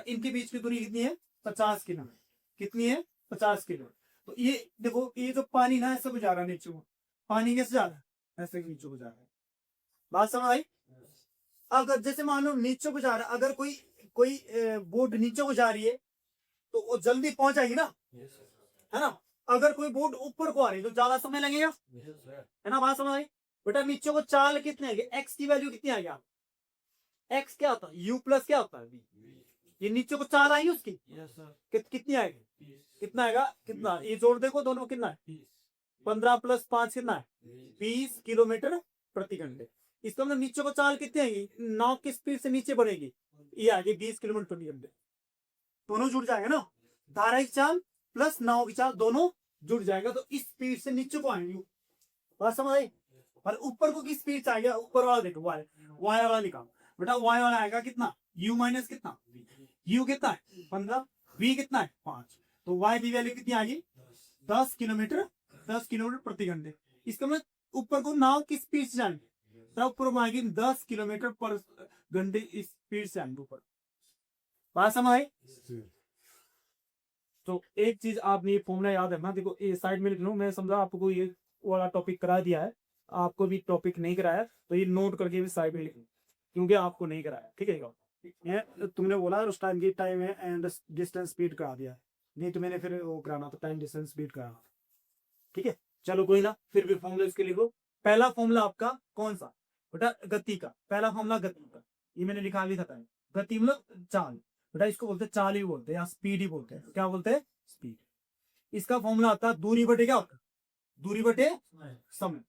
इनके बीच की दूरी कितनी है 50 किलोमीटर, कितनी है 50 किलोमीटर, तो ये देखो ये जो पानी ना ऐसे को जा रहा है नीचे को, पानी कैसे जा रहा है ऐसे नीचे को जा रहा है, बात समझ आई। अगर जैसे मान लो नीचे को जा रहा है, अगर कोई बोट नीचे को जा रही है तो वो जल्दी पहुंच जाएगी ना, है ना, अगर कोई बोट ऊपर को आ रही है तो ज्यादा समय लगेगा, है ना, बात समझ आई। बेटा नीचे को चाल कितने आएगी, एक्स की वैल्यू कितनी आएगी, एक्स क्या होता है, यू प्लस क्या होता है वी, ये नीचे को चाल आई उसकी कितनी आएगी, कितना आएगा, कितना ये जोड़ देखो दोनों कितना है 15 प्लस 5 कितना है 20 किलोमीटर प्रति घंटे, इसका मतलब नीचे को चाल कितनी आएगी, नाव की स्पीड से नीचे बढ़ेगी, ये आएगी 20 किलोमीटर प्रति घंटे, दोनों जुड़ जाएगा ना, धारा की चाल प्लस नाव की चाल दोनों जुड़ जाएगा, तो इस स्पीड से नीचे को आएंगे, बात समझ आई। और ऊपर को किस स्पीड से आएगा, ऊपर वाला देखो वाई वाला निकाल, बेटा वाई वाला आएगा कितना, u माइनस कितना, u कितना है 15, v कितना है 5, तो y की वैल्यू कितनी आ गई 10 किलोमीटर प्रति घंटे, इसका मतलब ऊपर को नाव की स्पीड से जाएंगे, तब ऊपर में आएगी 10 किलोमीटर पर घंटे इस स्पीड से आएंगे ऊपर, बात समझ आई। तो एक चीज आपने ये फॉर्मूला याद रखना, देखो ये साइड में लिख लो, मैं समझा आपको ये वाला टॉपिक करा दिया है, आपको भी टॉपिक नहीं कराया तो ये नोट करके भी साइड में लिख लो, क्योंकि आपको नहीं कराया, ठीक है, तुमने बोला उस टाइम की टाइम है एंड डिस्टेंस स्पीड करा दिया, नहीं तो मैंने फिर वो कराना तो टाइम डिस्टेंस स्पीड कराना, ठीक है। चलो कोई ना, फिर भी फॉर्मूला इसके लिखो, पहला फॉर्मूला आपका कौन सा बेटा, गति का, पहला फॉर्मूला गति का, ये मैंने लिखा भी था, गति मतलब चाल, बेटा इसको बोलते हैं चाल ही बोलते हैं या स्पीड ही बोलते हैं, क्या बोलते हैं स्पीड। इसका फॉर्मूला आता है दूरी बटे क्या होता है, दूरी बटे समय,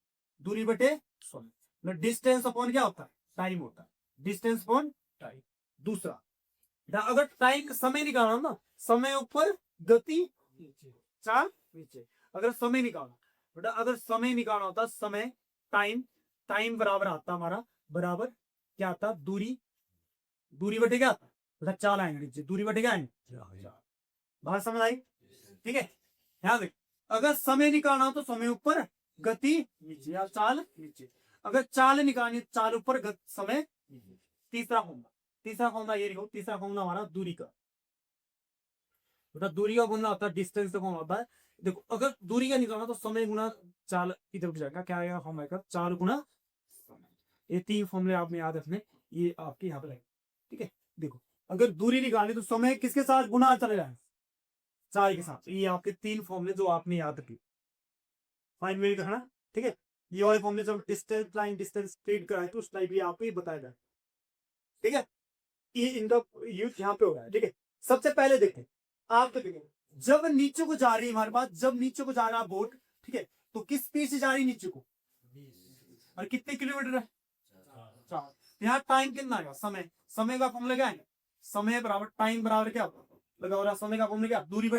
दूरी बटे समय, डिस्टेंस अपॉन क्या होता है टाइम होता है, डिस्टेंस अपॉन टाइम। दूसरा बेटा अगर टाइम समय निकालना ना, समय ऊपर गति चाल नीचे, अगर समय निकालना बेटा, अगर समय निकालना होता समय टाइम, टाइम बराबर आता हमारा बराबर क्या आता दूरी, दूरी बटे क्या आता बेटा चाल आएंगे नीचे, दूरी बटे क्या आएंगे, बात समझ आई, ठीक है। ध्यान देख, अगर समय निकालना हो तो समय ऊपर गति नीचे या चाल नीचे, अगर चाल निकालनी चाल ऊपर समय नीचे। तीसरा फॉर्मूला ये लिखो, तीसरा फॉर्मूला हमारा दूरी का, बेटा दूरी का फॉर्मूला होता है डिस्टेंस का फॉर्मूला होता है, देखो अगर दूरी का निकालना तो समय गुना चाल इधर उठ जाएगा, क्या आएगा फॉर्मूला का चाल गुना समय, ये तीन फॉर्मूले आपने याद रखने, ये आपके यहाँ पे लगेगा, ठीक है। देखो अगर दूरी निकालनी तो समय किसके साथ गुना चले जाए चाल के साथ, ये आपके तीन फॉर्मूले जो आपने याद रखे, फाइन में कहना, ठीक है। ये वाले फॉर्मूले जब डिस्टेंस लाइन डिस्टेंस स्पीड कराए तो उस टाइप ये आपको ही बताया जाए, ठीक है। ये इनका यूज यहाँ पे हो रहा है, ठीक है। सबसे पहले देखें आप, तो देखें जब नीचे को जा रही है हमारे पास, जब नीचे को जा रहा बोट, ठीक है, तो किस स्पीड से जा रही है नीचे को, और कितने किलोमीटर है 4, यहाँ टाइम कितना आएगा, समय, समय का फॉर्मूला क्या है, समय बराबर टाइम बराबर क्या लगा हो रहा है, समय का फॉर्मूला क्या, दूरी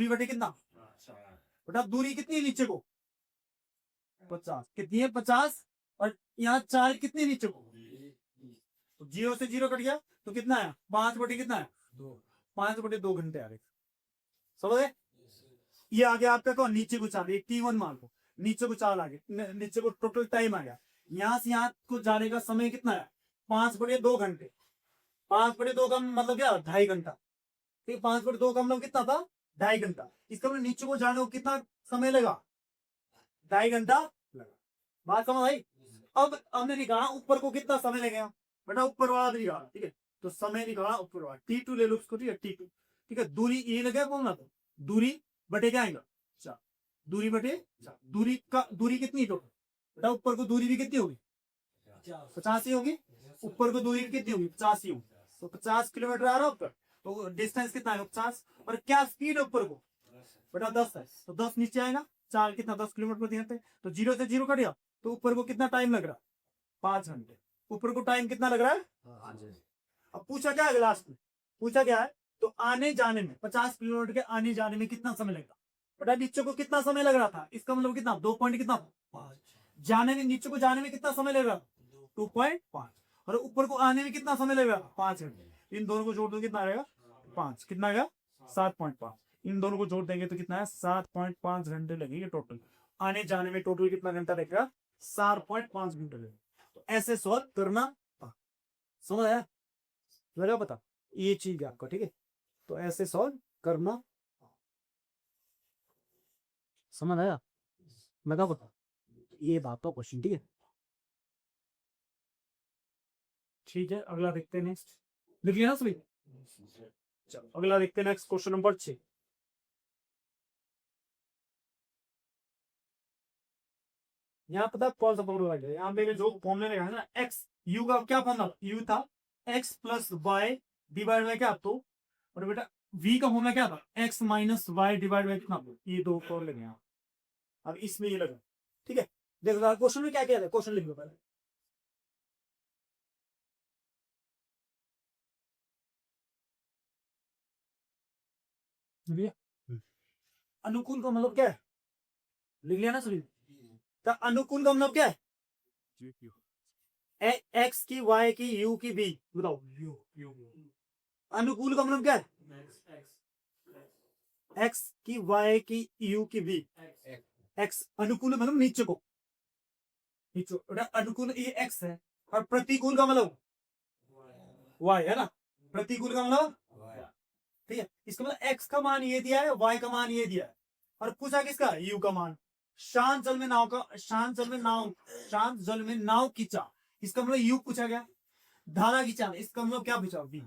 बटे कितना बेटा, दूरी कितनी है नीचे को 50, कितनी है 50, और यहाँ चाल कितनी नीचे को, तो 0 से 0 कट गया तो कितना है 5 बटे कितना है 5/2 घंटे आ रहे, समझे। ये आ गया आपका कौन, नीचे को चाल, T1 मान लो, नीचे को चाल आ गया, नीचे को टोटल टाइम आ गया, यहाँ से यहाँ को जाने का समय कितना है 5/2 घंटे, 5/2 का मतलब क्या 2.5 घंटा, ठीक, 5/2 का मतलब कितना था 2.5 घंटा, इसका मतलब नीचे को जाने को कितना समय लगा 2.5 घंटा लगा, बात समझ आई। अब हमने निकाला ऊपर को कितना समय लगेगा बेटा, ऊपर वाला निकाला, ठीक है, तो समय निकाला ऊपर वाला T2 ले लो उसको, ठीक है T2, ठीक है, दूरी ये लगे बोलना, तो दूरी बटे क्या आएगा 4, दूरी बटे 4, दूरी कितनी टोटल बेटा, ऊपर को दूरी भी कितनी होगी 85 होगी, ऊपर को दूरी कितनी होगी 85 होगी, तो 50 किलोमीटर आ रहा है ऊपर, तो डिस्टेंस कितना है 50, और क्या स्पीड है ऊपर को बेटा 10 है, तो 10 नीचे आएगा, 4 कितना 10 किलोमीटर प्रति घंटे, तो 0 से 0 कट गया, तो ऊपर को कितना टाइम लग रहा है 5 घंटे, ऊपर को टाइम कितना लग रहा है। अब पूछा क्या है लास्ट में, पूछा क्या है, तो आने जाने में 50 किलोमीटर के आने जाने में कितना समय लगेगा बेटा, नीचे को कितना समय लग रहा था, इसका मतलब कितना 2 पॉइंट कितना, जाने में नीचे को जाने में कितना समय लगेगा 2.5, और ऊपर को आने में कितना समय लगेगा 5 घंटे, इन दोनों को जोड़ दो कितना आएगा 5, कितना आएगा 7.5, इन दोनों को जोड़ देंगे तो कितना है 7.5 घंटे लगेंगे टोटल, आने जाने में टोटल कितना घंटा लगेगा 7.5 घंटे लगेगा। तो ऐसे सॉल्व करना, समझ आया, लगा पता ये चीज आपको, ठीक है, तो ऐसे सॉल्व करना, समझ आया, लगा पता, ये बात का क्वेश्चन, ठीक है, ठीक है, अगला देखते हैं, नेक्स्ट लिख लिया ना सभी, चलो अगला देखते हैं, नेक्स्ट क्वेश्चन नंबर 6, यहाँ पता कौन सा फॉर्मूला लगा, यहाँ पे जो फॉर्मूला लगा है ना, एक्स यू का क्या फॉर्मूला, यू था X plus Y divide by क्या, तो और बेटा v का फॉर्मूला क्या था, X minus Y divide by कितना, ये दो फॉर्म लगे यहाँ, अब इसमें ये लगा, ठीक है, देखो क्वेश्चन में क्या क्या है, क्वेश्चन लिख लो पहले, अनुकूल का मतलब क्या है, लिख लिया ना सभी, तो अनुकूल का मतलब क्या है, एक्स की वाई की यू की बी, बताओ अनुकूल का मतलब क्या है, एक्स की वाई की यू की बी, एक्स अनुकूल मतलब नीचे को, नीचे अनुकूल ये एक्स है, और प्रतिकूल का मतलब वाई है ना, प्रतिकूल का मतलब, ठीक है, इसका मतलब एक्स का मान ये दिया है, वाई का मान ये दिया है, और पूछा किसका यू का मान, शांत जल में नाव का, शांत जल में नाव की चाल, इसका मतलब यू पूछा गया, धारा की चाल, इसका मतलब क्या पूछा बी,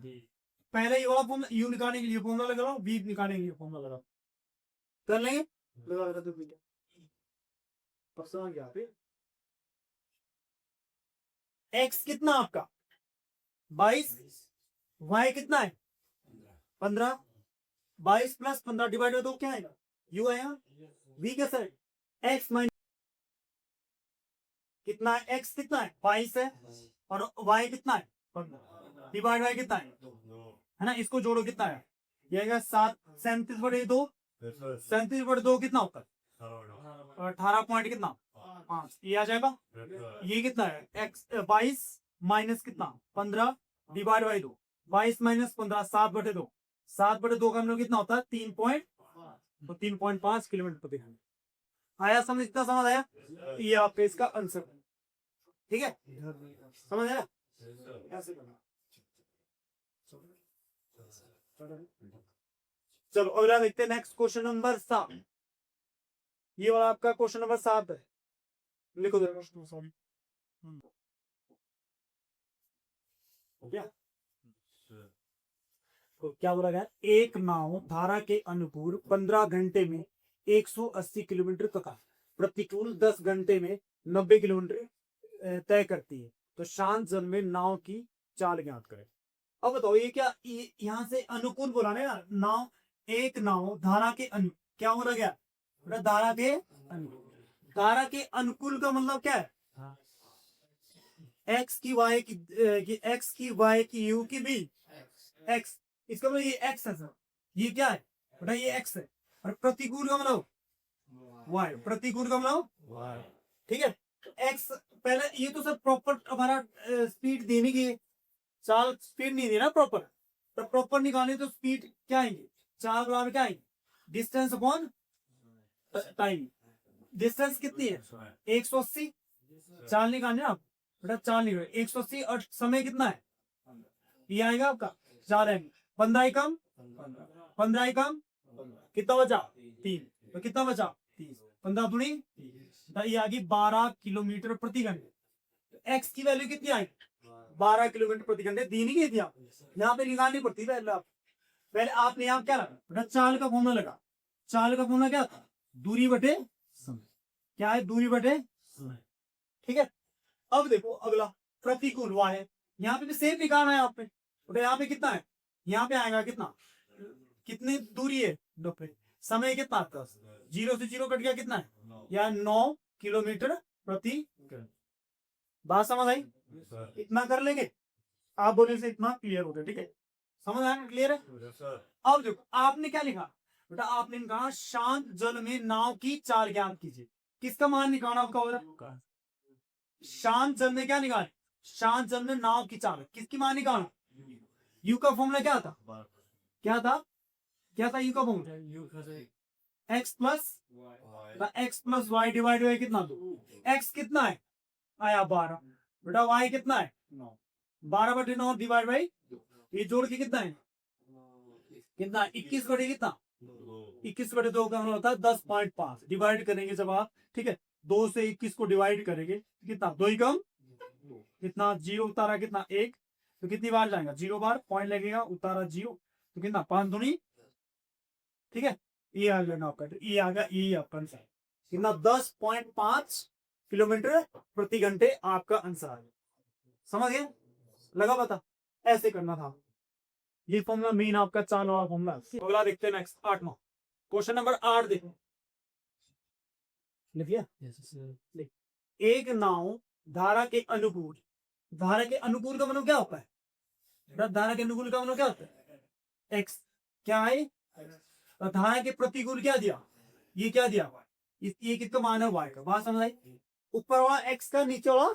पहले ये वाला फॉर्मूला यू निकालने के लिए फॉर्मूला लगा रहा हूं, बी निकालने के लिए फॉर्मूला लगा, कर लेंगे, लगा तो पसंद गया पे, एक्स कितना आपका 22, वाई कितना है 15, 22 प्लस 15 डिवाइड बाय 2 क्या आएगा यू आएगा, वी कैसा है एक्स माइनस कितना है, एक्स कितना है 22 है, और वाई कितना है 15 डिवाइड बाय कितना है ना, इसको जोड़ो कितना है, ये आएगा 37/2, 37/2 कितना होता है 18 पॉइंट कितना 5, ये आ जाएगा, ये कितना है एक्स 22 माइनस कितना 15 डिवाइड बाय 2, 22 माइनस 15 7/2, 7/2 का हम लोग कितना होता है 3 तो 3.5 किलोमीटर प्रति घंटे, आया समझ, इतना समझ आया, ये आपका इसका आंसर, ठीक है, समझ आया, ऐसे करना, चलो अगला देखते हैं, नेक्स्ट क्वेश्चन नंबर 7, ये वाला आपका क्वेश्चन नंबर 7 है, लिखो जरा हो गया, तो क्या बोला गया, एक नाव धारा के अनुकूल 15 घंटे में 180 किलोमीटर तथा प्रतिकूल 10 घंटे में 90 किलोमीटर तय करती है, तो शांत जल में नाव की चाल ज्ञात करें। अब बताओ ये क्या, यहाँ से अनुकूल बोला ना, नाव एक नाव धारा के क्या बोला गया, धारा के अनुकूल का मतलब क्या है, एक्स की वाई की एक्स की वाई की यू की बी एक्स, इसका मतलब ये एक्स है सर, ये क्या है बेटा, ये एक्स है, और प्रतिकूल का मतलब वाई, प्रतिकूल का मतलब, ठीक है। एक्स पहले ये तो सर प्रॉपर हमारा स्पीड देने की है। चाल स्पीड नहीं देना प्रॉपर, तो प्रॉपर निकालने तो स्पीड क्या आएंगे, चाल बराबर क्या आएंगे, डिस्टेंस अपॉन टाइम। डिस्टेंस कितनी है 180, चाल निकालने आप बेटा, चाल निकाल 180 और समय कितना है, ये आएगा आपका 4 आएंगे, 15 कम 15 कम कितना बचा 3, तो कितना बचा 30, 15 दूनी, ये आ गई 12 किलोमीटर प्रति घंटे। एक्स की वैल्यू कितनी आई 12 किलोमीटर प्रति घंटे, दी नहीं गई थी आप, यहाँ पे निकालनी पड़ती है पहले आपने यहाँ क्या लगा बेटा, चाल का फॉर्मूला लगा, चाल का फॉर्मूला क्या था, दूरी बटे समय, क्या है दूरी बटे समय, ठीक है। अब देखो अगला प्रतिकूल वाई है, यहाँ पे भी सेम निकालना है आपने, तो यहाँ पे कितना है, यहाँ पे आएगा कितना, कितनी दूरी है 90, समय कितना आपका 0 से 0 कट गया, कितना है या 9 किलोमीटर प्रति घंटे। बात समझ आई, इतना कर लेंगे, आप बोले से इतना क्लियर हो गया, ठीक है, समझ आया क्लियर है। अब देखो आपने क्या लिखा बेटा, आपने कहा शांत जल में नाव की चाल ज्ञात कीजिए, किसका मान निकालना आपका होगा, शांत जल में क्या निकाले, शांत जल में नाव की चाल, किसकी मान निकालना, यू का फॉर्मूला क्या था, क्या था, क्या था यू का formula, X plus Y divide by कितना, एक्स कितना है आया 12, बेटा वाई कितना है 9, 12 बटे 9 डिवाइड बाई, ये जोड़ के कितना है, कितना 21 बटे कितना, 21 बटे 2 का मतलब होता है 10.5, डिवाइड करेंगे जब आप, ठीक है, 2 से 21 को डिवाइड करेंगे कितना, 2 ही कम कितना, 0 उतारा कितना 1, तो कितनी बार जाएगा 0 बार, पॉइंट लगेगा उतारा 0, तो कितना 5 दूनी, ठीक है, ये आ गया आपका, ये आ गया, ये आपका आंसर कितना 10.5 किलोमीटर प्रति घंटे आपका आंसर आ गया, समझ गए, लगा पता, ऐसे करना था, ये फॉर्मूला मेन आपका चाल वाला फॉर्मूला। अगला देखते हैं नेक्स्ट 8वां क्वेश्चन नंबर 8 देखो, लिखिए, एक नाव धारा के अनुकूल, धारा के अनुकूल का मतलब क्या होता है, धारा के अनुकूल का मतलब क्या होता है, एक्स क्या है, धारा के प्रतिकूल क्या दिया, ये क्या दिया, ये किसका मान है वाई का, बात समझ आई, ऊपर वाला एक्स का नीचे वाला,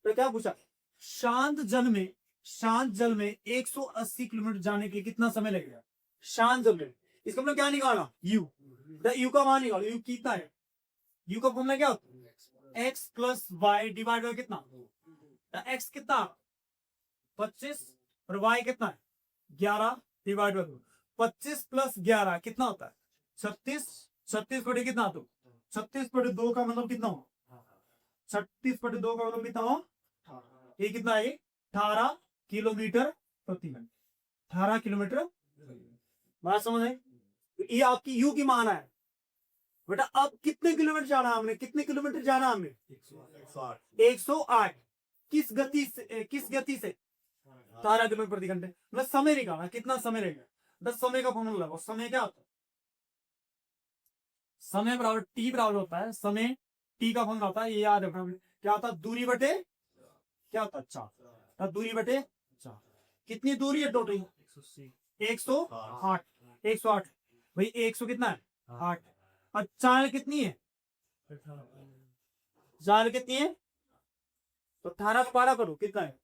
तो क्या पूछा, शांत जल में 180 किलोमीटर जाने के लिए कितना समय लगेगा, शांत जल में, इसका मतलब क्या निकाला यू, यू का मान निकालो, यू कितना है, यू का फॉर्मूला क्या होता है, X plus Y divide by कितना, एक्स कितना 25 और वाई कितना है 11 डिवाइड बाय 25 प्लस 11 कितना होता है 36, 36 बटे कितना, तो 36 बटे 2 का मतलब कितना हो, 36 बटे 2 का मतलब कितना हो, ये कितना है 18 किलोमीटर प्रति घंटे, 18 किलोमीटर, बात समझ आई, ये आपकी यू की मान है बेटा। अब कितने किलोमीटर जाना हमने, कितने किलोमीटर जाना हमने 108, किस गति से 18 किलोमीटर प्रति घंटे, मतलब समय निकालना कितना समय लगेगा, 10 समय का फॉर्मूला लगाओ, समय क्या होता है, समय बराबर टी बराबर होता है, समय टी का फॉर्मूला होता है, ये याद रखना, क्या होता है दूरी बटे क्या होता है चार, दूरी बटे चार, कितनी दूरी है टोटल 108, 108 भाई 100 कितना है 8, और चाल कितनी है, चाल कितनी है, तो 18 को 12 करो कितना है,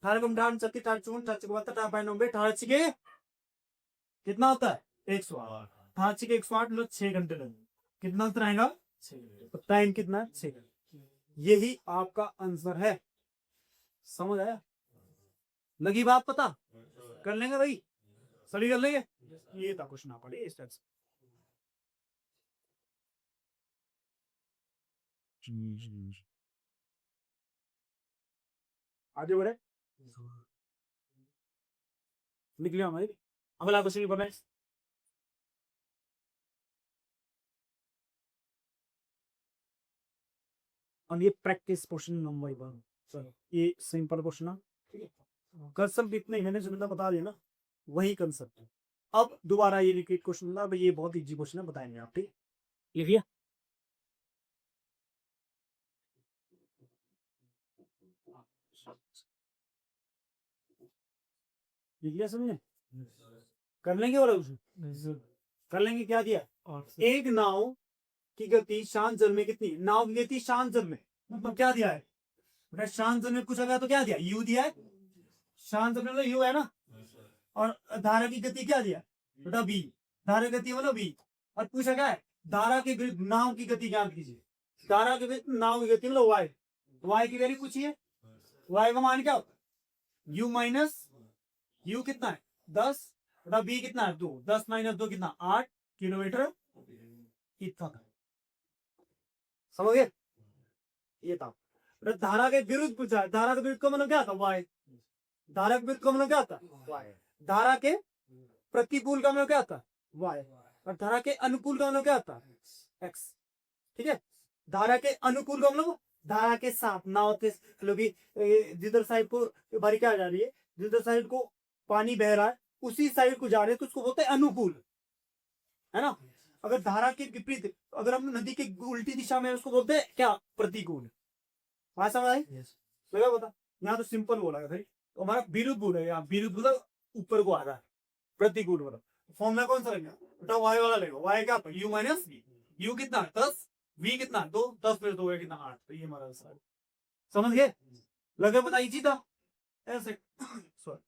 18 को 18 36 18 54 72 18 90 18 6 कितना होता है 108, 18 6 108 मतलब 6 घंटे लगेंगे, कितना अंतर आएगा 6 घंटे, तो टाइम कितना 6 घंटे, यही आपका आंसर है, समझ आया, लगी बात पता, कर लेंगे भाई, सभी कर लेंगे, ये था कुछ ना पड़े इस तरह से, आगे बढ़े, लिख लिया हमारी, अगला क्वेश्चन बनाए, और ये प्रैक्टिस क्वेश्चन नंबर 1, चलो ये सिंपल क्वेश्चन है, ठीक है, कंसेप्ट इतने मैंने जो बता दिया ना वही कंसेप्ट है, अब दोबारा ये रिपीट क्वेश्चन था, ये बहुत इजी क्वेश्चन है, बताएंगे आप, ठीक लिखिए, लिख लिया समझे? कर लेंगे और कर लेंगे। क्या दिया? एक नाव की गति शांत जल में कितनी? नाव की गति शांत जल में मतलब क्या दिया है बेटा? शांत जल में पूछा गया तो क्या दिया? यू दिया है। शांत जल में यू है ना। और धारा की गति क्या दिया बेटा? बी। धारा की गति मतलब बी। और पूछा क्या है? धारा के विरुद्ध नाव की गति ज्ञात कीजिए। धारा के विरुद्ध नाव की गति मतलब वाई। वाई की वैल्यू पूछी है। वाई का मान क्या होता है? यू माइनस यू कितना है? 10 बटा बी कितना है? 2। 10 माइनस 2 कितना? 8 किलोमीटर इतना। समझ गए? ये था धारा के विरुद्ध पूछा है। धारा के विरुद्ध का मतलब क्या था? वाई। धारा के विरुद्ध का मतलब क्या था? वाई। धारा के प्रतिकूल का मतलब क्या था? वाई। और धारा के अनुकूल का मतलब क्या था? एक्स। ठीक है। धारा के अनुकूल का मतलब धारा के साथ नाव के मतलब जिधर साइड को बारी क्या जा रही है, जिधर साइड को पानी बह रहा है उसी साइड को जा रहे हैं तो उसको बोलते हैं अनुकूल, है ना। अगर धारा के विपरीत, अगर हम नदी के उल्टी दिशा में उसको बोलते हैं क्या? प्रतिकूल। बात समझ आई? लगा पता? यहाँ तो सिंपल बोला है भाई। तो हमारा विरुद्ध बोल है, यहाँ विरुद्ध मतलब ऊपर को आ रहा है, प्रतिकूल बोला। फॉर्मूला कौन सा लगेगा बेटा? वाई वाला लगेगा। वाई क्या? You minus B. यू कितना? 10। वी कितना? 2। 10 प्लस 2 कितना? 8। तो ये हमारा आंसर। समझ गए? लगे पता? इजी था। ऐसे सॉरी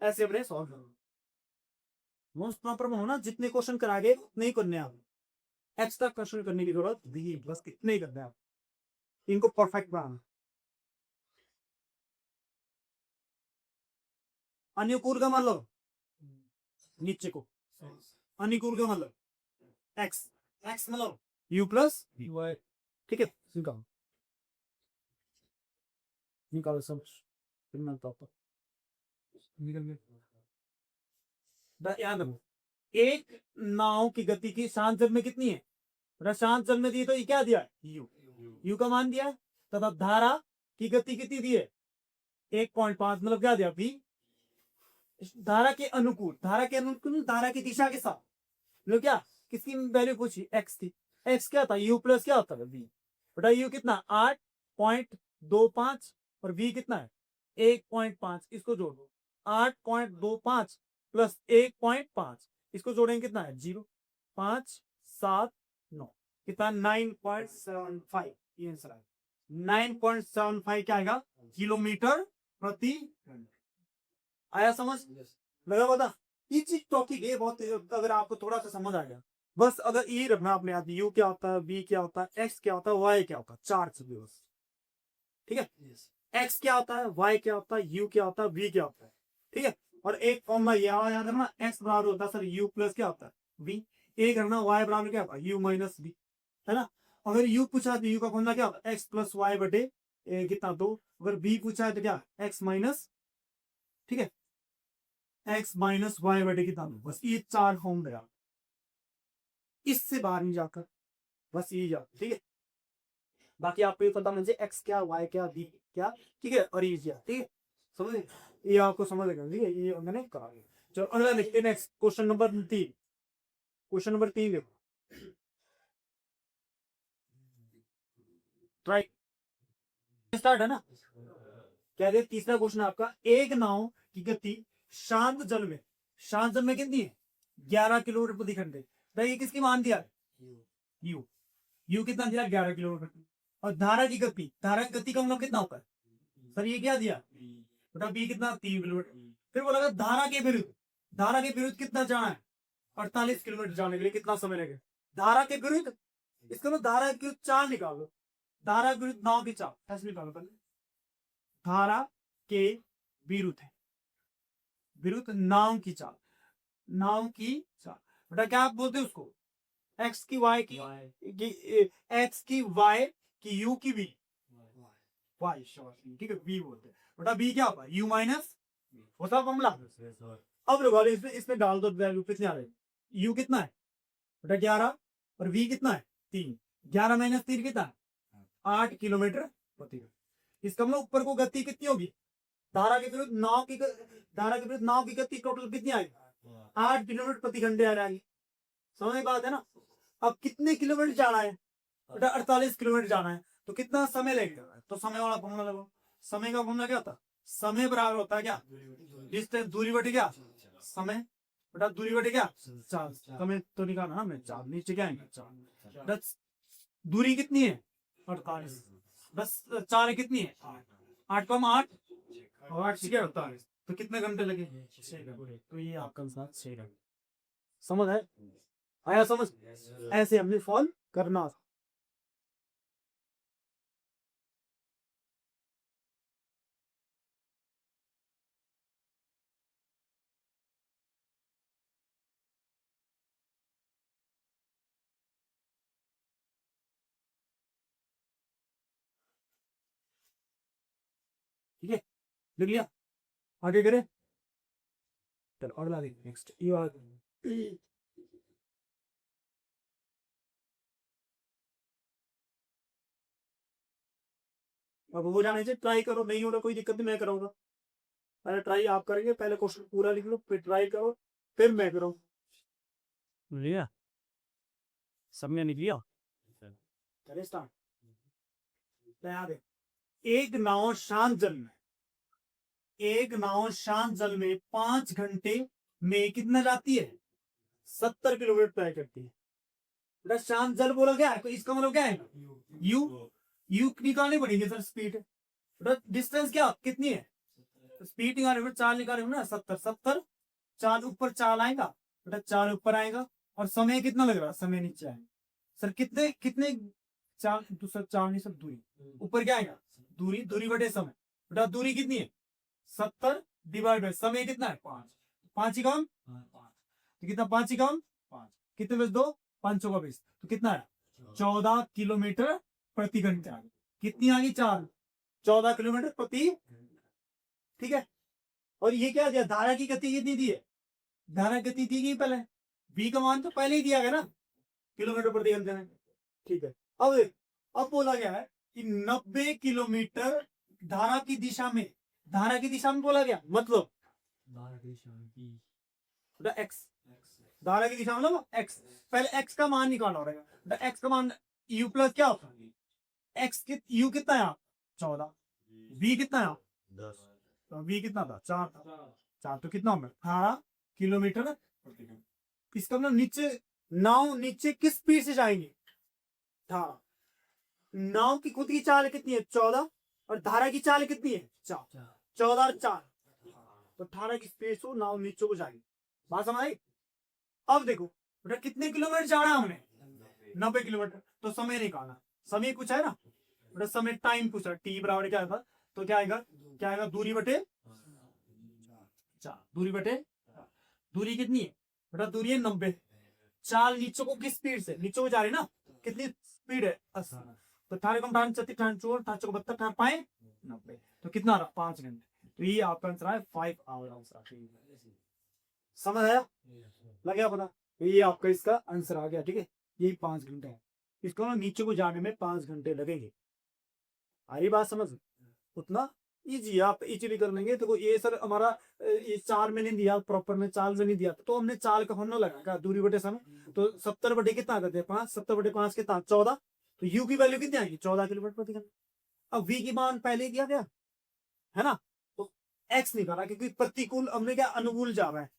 ऐसे अपने सॉल्व करो। मोस्ट प्रॉपर में होना, जितने क्वेश्चन करागे उतने ही करने आप। एक्स्ट्रा क्वेश्चन करने की जरूरत नहीं, बस इतने ही करने आप। इनको परफेक्ट बनाना। अनुकूल का मतलब नीचे को, अनुकूल का मतलब एक्स। एक्स मतलब यू प्लस वाई। ठीक है, निकालो निकालो सब। निकल गया। याद रखो, एक नाव की गति की शांत जल में कितनी है? शांत जल में दी तो ये क्या दिया? यू। यू का मान दिया। तथा धारा की गति कितनी दी है? 1.5 मतलब क्या दिया? बी। धारा के अनुकूल, धारा के अनुकूल धारा की दिशा के साथ मतलब क्या? किसकी वैल्यू पूछी? एक्स थी। एक्स क्या था? यू प्लस क्या होता है? बी। बेटा यू कितना? 8.25 और बी कितना है? 1.5। इसको जोड़ दो। 8.25 प्लस 1.5 इसको जोड़ेंगे कितना है? 0। 5 7 9 कितना? 9.75। ये आंसर है। 9.75 क्या आएगा? किलोमीटर प्रति घंटा। आया समझ? लगा पता? ये चीज टॉपिक है बहुत। अगर आपको थोड़ा सा समझ आ गया, बस अगर ये रखना अपने याद, यू क्या होता है, बी क्या होता है, एक्स क्या होता है, वाई क्या होता है, 4 चीजें बस। ठीक है। एक्स क्या होता है, वाई क्या होता है, यू क्या होता है, बी क्या होता है। ठीक है। और एक फॉर्मूला याद रखना, एक्स बराबर होता है सर यू प्लस क्या होता है? बी। एक रखना वाई बराबर क्या होता है? यू माइनस बी, है ना। अगर यू पूछा तो यू का फॉर्मूला क्या होता है? एक्स प्लस वाई बटे कितना? 2। अगर बी पूछा है तो क्या? एक्स माइनस, ठीक है, एक्स माइनस वाई बटे कितना? बस ये 4 फॉर्म दिया, इससे बाहर नहीं जाकर, बस ये जा। ठीक है। बाकी आपको ये पता मुझे एक्स क्या, वाई क्या, बी क्या, ठीक है, और ये क्या। ठीक है, समझ गए? ये आपको समझ लेगा। ठीक है, ये मैंने करा दिया। चलो अगला लिखते next question number 3। Question number 3 देखो, ट्राई स्टार्ट है ना। क्या दे? तीसरा क्वेश्चन आपका, एक नाव की गति शांत जल में, शांत जल में कितनी है? 11 किलोमीटर प्रति घंटे। ये किसकी मान दिया? यू। यू कितना दिया? 11 किलोमीटर। और धारा की गति, धारा की गति का मतलब कितना होता है सर? ये क्या दिया बेटा? बी कितना? 3 किलोमीटर। फिर बोला धारा के विरुद्ध, धारा के विरुद्ध कितना जाना है? 48 किलोमीटर जाने के लिए कितना समय लगेगा? धारा के विरुद्ध, इसका मतलब धारा की चाल निकालो। धारा के विरुद्ध नाव की चाल ऐसे निकालो पहले। धारा के विरुद्ध है, विरुद्ध नाव की चाल, नाव की चाल। बेटा क्या आप बोलते हैं उसको? एक्स की वाई की, एक्स की वाई की, यू की बी, वाई ठीक है, बी बोलते हैं। बेटा बी क्या होगा? यू माइनस होता मामला। अब लोग इसमें डाल दो वैल्यू कितने आ रहे? यू कितना है बेटा? 11 और वी कितना है? 3। 11 माइनस 3 कितना है? 8 किलोमीटर प्रति घंटा। इसका मतलब ऊपर को गति कितनी होगी? धारा के विरुद्ध नाव की, धारा के विरुद्ध नाव की गति टोटल कितनी आएगी? 8 किलोमीटर प्रति घंटे आ जाएगी। समझ में बात है ना। अब कितने किलोमीटर जाना है बेटा? 48 किलोमीटर जाना है, तो कितना समय लगेगा? तो समय वाला फॉर्मूला लगाओ। समय का फॉर्मूला क्या होता है? समय बराबर होता है क्या? डिस्टेंस, दूरी बटे क्या? समय बटा दूरी बटे क्या? चाल। समय तो निकालना ना, मैं चाल नीचे क्या आएगा? चाल। 10 दूरी कितनी है? 48। 10 चाल कितनी है? 8 कम 8 और 8 से क्या होता है? तो कितने घंटे लगे? 6 घंटे। तो ये आपका आंसर 6 घंटे। समझ है? आया समझ? ऐसे हमने फॉल करना था। ठीक है, लिख लिया? आगे करें? चलो अगला देख, नेक्स्ट ये वाला। अब हो जाने से ट्राई करो, नहीं हो रहा कोई दिक्कत नहीं, मैं कराऊंगा। पहले ट्राई आप करेंगे, पहले क्वेश्चन पूरा लिख लो, फिर ट्राई करो, फिर मैं करूँ। लिया सबने नहीं लिया। चलिए स्टार्ट। तैयार है? एक नाव शांत जल में, एक नाव शांत जल में 5 घंटे में कितना जाती है? 70 किलोमीटर तय करती है। बेटा शांत जल बोला क्या है? तो इसका मतलब क्या है? यू। यू निकालनी पड़ेगी सर, स्पीड। बेटा डिस्टेंस क्या कितनी है? स्पीड निकालने में चाल निकाले ना, 70। 70 चाल ऊपर चाल आएगा, बेटा चाल ऊपर आएगा। और समय कितना लग रहा है? समय नीचे आएगा। सर कितने कितने चाल, दूसरा चाल नहीं सर, दूरी ऊपर क्या आएगा? दूरी, दूरी बटे समय। बेटा दूरी कितनी है? 70 डिवाइड बाय समय कितना है? 5। 5 ही काम, तो कितना? 5 ही काम 5, कितने बस 2, 5 का 20, तो कितना है? 14 किलोमीटर प्रति घंटे आ गई। कितनी आ गई? चाल। 14 किलोमीटर प्रति। ठीक है, और ये क्या दिया? धारा की गति कितनी दी है? धारा गति दी गई पहले, v का मान तो पहले ही दिया गया ना, किलोमीटर प्रति घंटे में। ठीक है, अब बोला गया है कि 90 किलोमीटर धारा की दिशा में, धारा की दिशा में बोला गया, मतलब एक्स, धारा की दिशा मतलब एक्स। पहले एक्स का मान निकालना रहेगा। एक्स का मान यू प्लस क्या होता है? एक्स यू कितना है? 14। v कितना है? 10। तो v कितना था? 4 था। 4 तो कितना होगा? 18 किलोमीटर प्रति घंटे। इसका मतलब नीचे नाव नीचे किस स्पीड से जाएंगे? 18। नाव की खुद की चाल कितनी है? 14। और धारा की चाल कितनी है? 4। 14 और 4 तो 18 की स्पीड से नाव नीचे को जाएगी। बात समझ आई? अब देखो बेटा कितने किलोमीटर जाना हमने? 90 किलोमीटर। तो समय निकालना, समय कुछ है ना बेटा, समय टाइम पूछा, टी बराबर क्या था? तो क्या आएगा? क्या आएगा? दूरी बटे 4। दूरी बटे, दूरी कितनी है बेटा? दूरी है 90। चाल नीचे को किस स्पीड से? नीचे को जा रही है ना, कितनी स्पीड है? 80। तो 18 कम 18 36 18 चौर 18 चौक 72 18 पाए 90, तो कितना रहा? 5 घंटे। तो ये आपका आंसर है 5 आवर आंसर। समझ आया? लग गया पता? तो ये आपका इसका आंसर आ गया। ठीक है, यही 5 घंटे है। इसको ना नीचे को जाने में 5 घंटे लगेंगे। आ रही बात समझ? उतना इजी, आप इजीली कर लेंगे। तो ये सर हमारा ये 4 में नहीं दिया, प्रॉपर में चाल में नहीं दिया, तो हमने चाल का फॉर्मूला लगाया दूरी बटे समय। तो 70 बटे कितना करते हैं? 5। 70 बटे 5 कितना? 14। तो यू की वैल्यू कितनी आएगी? 14 किलोमीटर प्रति घंटे। अब वी की मान पहले ही दिया गया है ना, तो एक्स निकाला, क्योंकि प्रतिकूल हमने क्या, अनुकूल जा रहा है,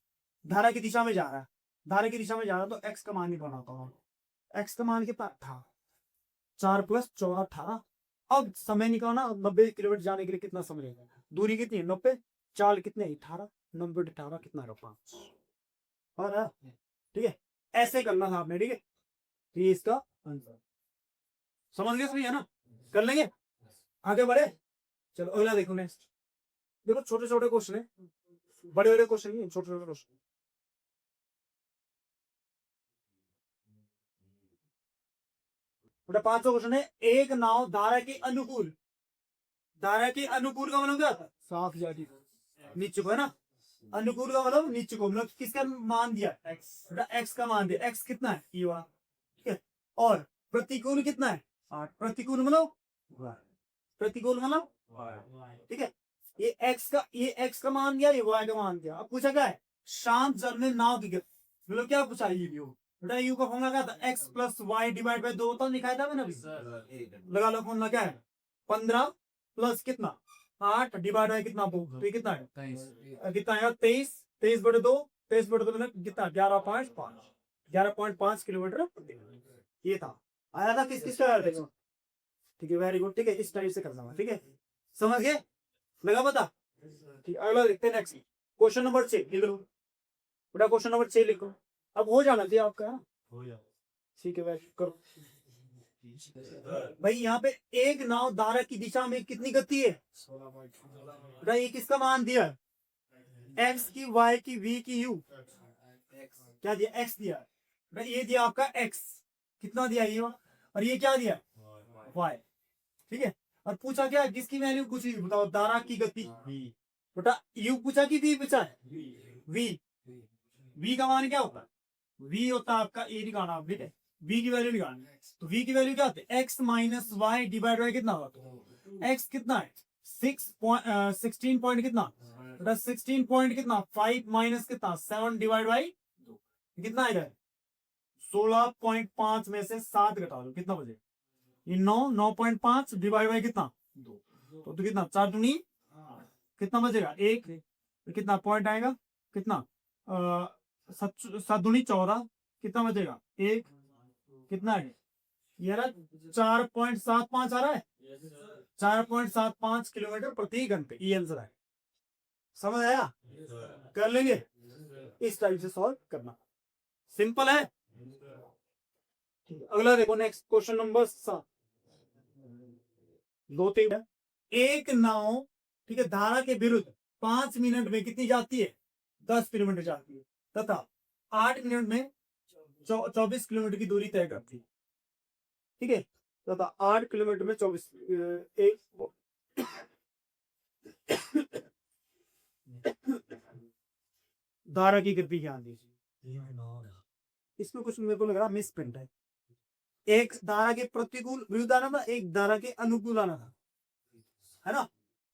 धारा की दिशा में जा रहा है, धारा की दिशा में जा रहा है, तो एक्स का मान निकालना होता। एक्स का मान कितना था? 4 + 14 18। अब समय निकालना, 90 किलोमीटर जाने के लिए कितना समय लगेगा? दूरी कितनी है? 90। चाल कितने? 18। 90 × 18 कितना है? 5। और ठीक है, ऐसे करना था आपने। ठीक है, ये इसका आंसर समझ गए सही है ना? कर लेंगे, आगे बढ़े। चलो अगला देखो, नेक्स्ट देखो। छोटे छोटे क्वेश्चन है, बड़े बड़े क्वेश्चन नहीं, छोटे छोटे क्वेश्चन। बेटा 500 क्वेश्चन है। एक नाव धारा के अनुकूल, धारा के अनुकूल का मतलब क्या था? साफ जाती नीचे को है ना, अनुकूल का मतलब नीचे को, मतलब किसका मान दिया? एक्स। बेटा एक्स का मान दिया। एक्स कितना है? ये वाला। ठीक है, और प्रतिकूल कितना है? 8। प्रतिकूल मतलब, प्रतिकूल मतलब, ठीक है, ये एक्स का मान दिया, ये वाई का मान दिया। अब पूछा क्या है? शांत जल में नाव की गति, मतलब क्या पूछा? यू। बेटा यू का फॉर्मूला क्या था? X plus Y divide by 2 होता, दिखाया था मैंने अभी। लगा लो फॉर्मूला क्या है? 15 प्लस कितना? 8 डिवाइड बाय कितना 2, तो ये कितना है कितना आएगा 23, 23/2, 23/2 मतलब कितना 11.5, 11.5 किलोमीटर प्रति घंटे। ये था, आया था किस किसका आया था? ठीक है, वेरी गुड। ठीक है, इस टाइप से करना है। ठीक है, समझ गए, लगा पता? ठीक, अगला देखते हैं नेक्स्ट क्वेश्चन नंबर 6 लिख लो बेटा, क्वेश्चन नंबर 6 लिखो। अब हो जाना चाहिए आपका, हो जाए। ठीक है, वेरी करो भाई। यहाँ पे एक नाव धारा की दिशा में कितनी गति है? बेटा ये किसका मान दिया? एक्स की, वाई की, वी की, यू क्या दिया? एक्स दिया। बेटा ये दिया आपका एक्स, कितना दिया ये, और ये क्या दिया? वाई। ठीक है, और पूछा क्या, किसकी वैल्यू पूछी बताओ? धारा की गति। बेटा यू पूछा कि वी पूछा है? वी। वी का मान क्या होता है? वी होता है आपका, ए निकालना आप, ठीक है, वी की वैल्यू निकालनी। तो वी की वैल्यू क्या होती है? X minus Y divide by कितना होगा? एक्स कितना है? 16 पॉइंट कितना? बेटा 16 पॉइंट कितना? 5 माइनस कितना? 7 डिवाइड बाई कितना आएगा? 16.5 में से 7 घटा दो, कितना बचे? ये 9.5 डिवाइड बाई कितना? 2, तो कितना? 4 दूनी कितना बचेगा? 1, कितना पॉइंट आएगा? कितना 7 दूनी 14, कितना बचेगा? 1, कितना है ये? 4.75 आ रहा है, 4.75 किलोमीटर प्रति घंटे, ये आंसर है। समझ आया? कर लेंगे, इस टाइप से सॉल्व करना, सिंपल है। अगला देखो, नेक्स्ट क्वेश्चन नंबर 7, 2-3 है। एक नाव, ठीक है, धारा के विरुद्ध 5 मिनट में कितनी जाती है? 10 किलोमीटर जाती है, तथा 8 मिनट में 24 किलोमीटर की दूरी तय करती है। ठीक है, तथा 8 किलोमीटर में 24 धारा की गति ध्यान दीजिए। इसमें कुछ मेरे को लग रहा मिस प्रिंट है। एक धारा के प्रतिकूल विरुद्ध आना था, एक धारा के अनुकूल आना था, है ना?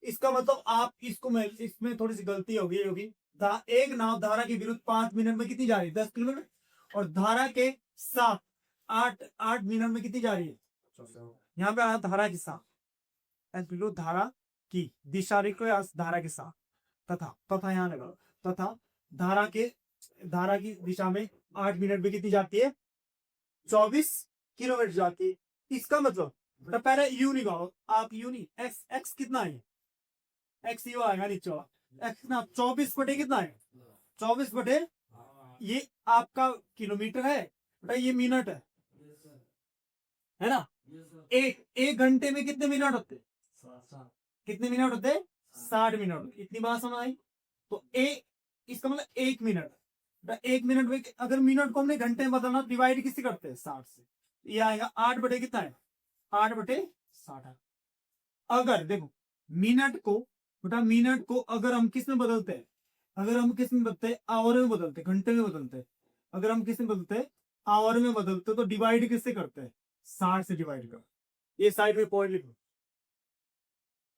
इसका मतलब आप इसको, मैं इसमें थोड़ी सी गलती होगी होगी। एक नाव धारा के विरुद्ध 5 मिनट में कितनी जा रही है? 10 किलोमीटर, और धारा के साथ 8 मिनट में कितनी जा रही है? यहाँ पे आया धारा के साथ, विरुद्ध धारा की दिशा रेखा धारा के साथ, तथा यहाँ लगा, तथा धारा की दिशा में 8 मिनट में कितनी जाती है? 24 किलोमीटर जाती है। इसका मतलब तो पहले यू निकालो आप, यू नहीं, एक्स कितना है? एक्स यू आएगा नीचे वाला, एक्स ना 24 कितना है? 24 ये आपका किलोमीटर है बेटा, ये मिनट है ना? एक घंटे में कितने मिनट होते? कितने मिनट होते? 60 मिनट। इतनी बात समझ आई? तो इसका मतलब 1 मिनट, 1 मिनट में अगर मिनट को हमने घंटे में बदलना, डिवाइड किससे करते हैं? 60 से। ये आएगा 8 बटे कितना है? 8 बटे 60। अगर देखो मिनट को, बेटा मिनट को अगर हम किस में बदलते हैं? अगर हम किस में बदलते हैं? आवर में बदलते, घंटे में बदलते। अगर हम किस में बदलते हैं? आवर में बदलते, तो डिवाइड किससे करते हैं? 60 से डिवाइड कर। ये साइड में पॉइंट लिखो,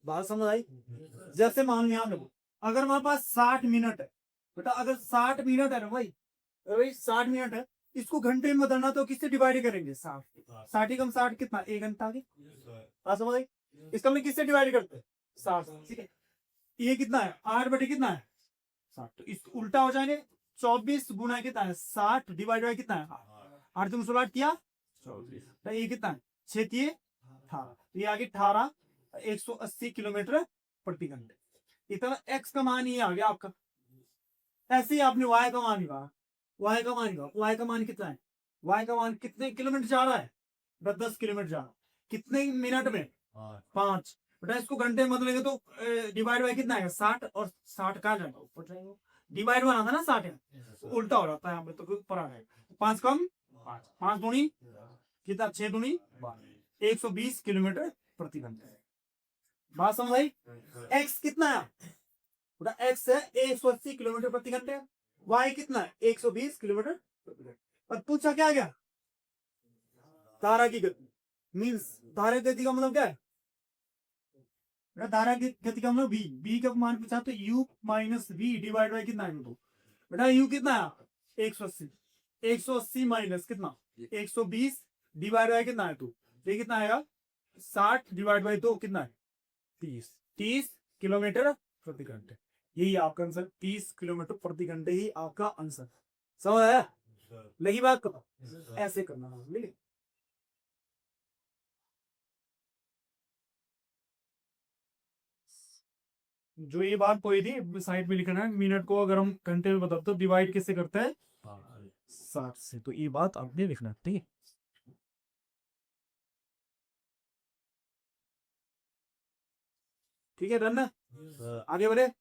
बात समझ आई? जैसे मान लो यहाँ देखो, अगर हमारे पास 60 मिनट है बेटा, अगर 60 मिनट है ना भाई, 60 मिनट है, इसको घंटे में बदलना तो किससे डिवाइड करेंगे? 60 कम 60 कितना? 1 घंटा की बात समझ आई? इसका हमने किससे डिवाइड करते हैं? 60। ठीक है, ये कितना है? 8 बटे कितना है? 60। तो इस उल्टा हो जाएंगे, 24 गुना कितना है? 60 डिवाइड बाय कितना है? 8 तुम 16 किया 24, ये कितना है? 6 18, ये आगे 18, 180 किलोमीटर प्रति घंटे। इतना एक्स का मान ये आ गया आपका। ऐसे ही आपने वाई का मान निकाला, वाई का मान कितना है? वाई का मान कितने किलोमीटर जा रहा है? 10 किलोमीटर जा रहा है, कितने मिनट में? 5। बेटा इसको घंटे में बदलेंगे तो डिवाइड बाय कितना आएगा? 60, और 60 कहाँ जाएगा? ऊपर जाएगा, डिवाइड बना था ना 60 है, उल्टा हो जाता है यहाँ पे, तो ऊपर आ जाएगा। 5 कम 5 दूनी कितना? 6 दूनी 120 किलोमीटर प्रति घंटे। बात समझ आई? एक्स कितना है? बेटा एक्स है 180 किलोमीटर प्रति घंटे, वाई कितना है? 120 किलोमीटर प्रति घंटे। और पूछा क्या गया? धारा की गति, मीन्स धारा की गति का मतलब क्या है? धारा की गति का मतलब बी का मान पूछा, तो u minus V divide by कितना है? बेटा u कितना है? 180 माइनस कितना? 120 डिवाइड बाय कितना है? तो ये कितना आएगा? 60 डिवाइड बाय 2 कितना है? 30 किलोमीटर प्रति घंटे। यही आपका आंसर, 30 किलोमीटर प्रति घंटे ही आपका आंसर। समझ आया? लगी बात को ऐसे करना है। जो ये बात कोई थी साइड में लिखना है, मिनट को अगर हम घंटे में बताते तो डिवाइड कैसे करते हैं? 60 से। तो ये बात आपने लिखना है, ठीक है? ठीक है, डन है। आगे बढ़े।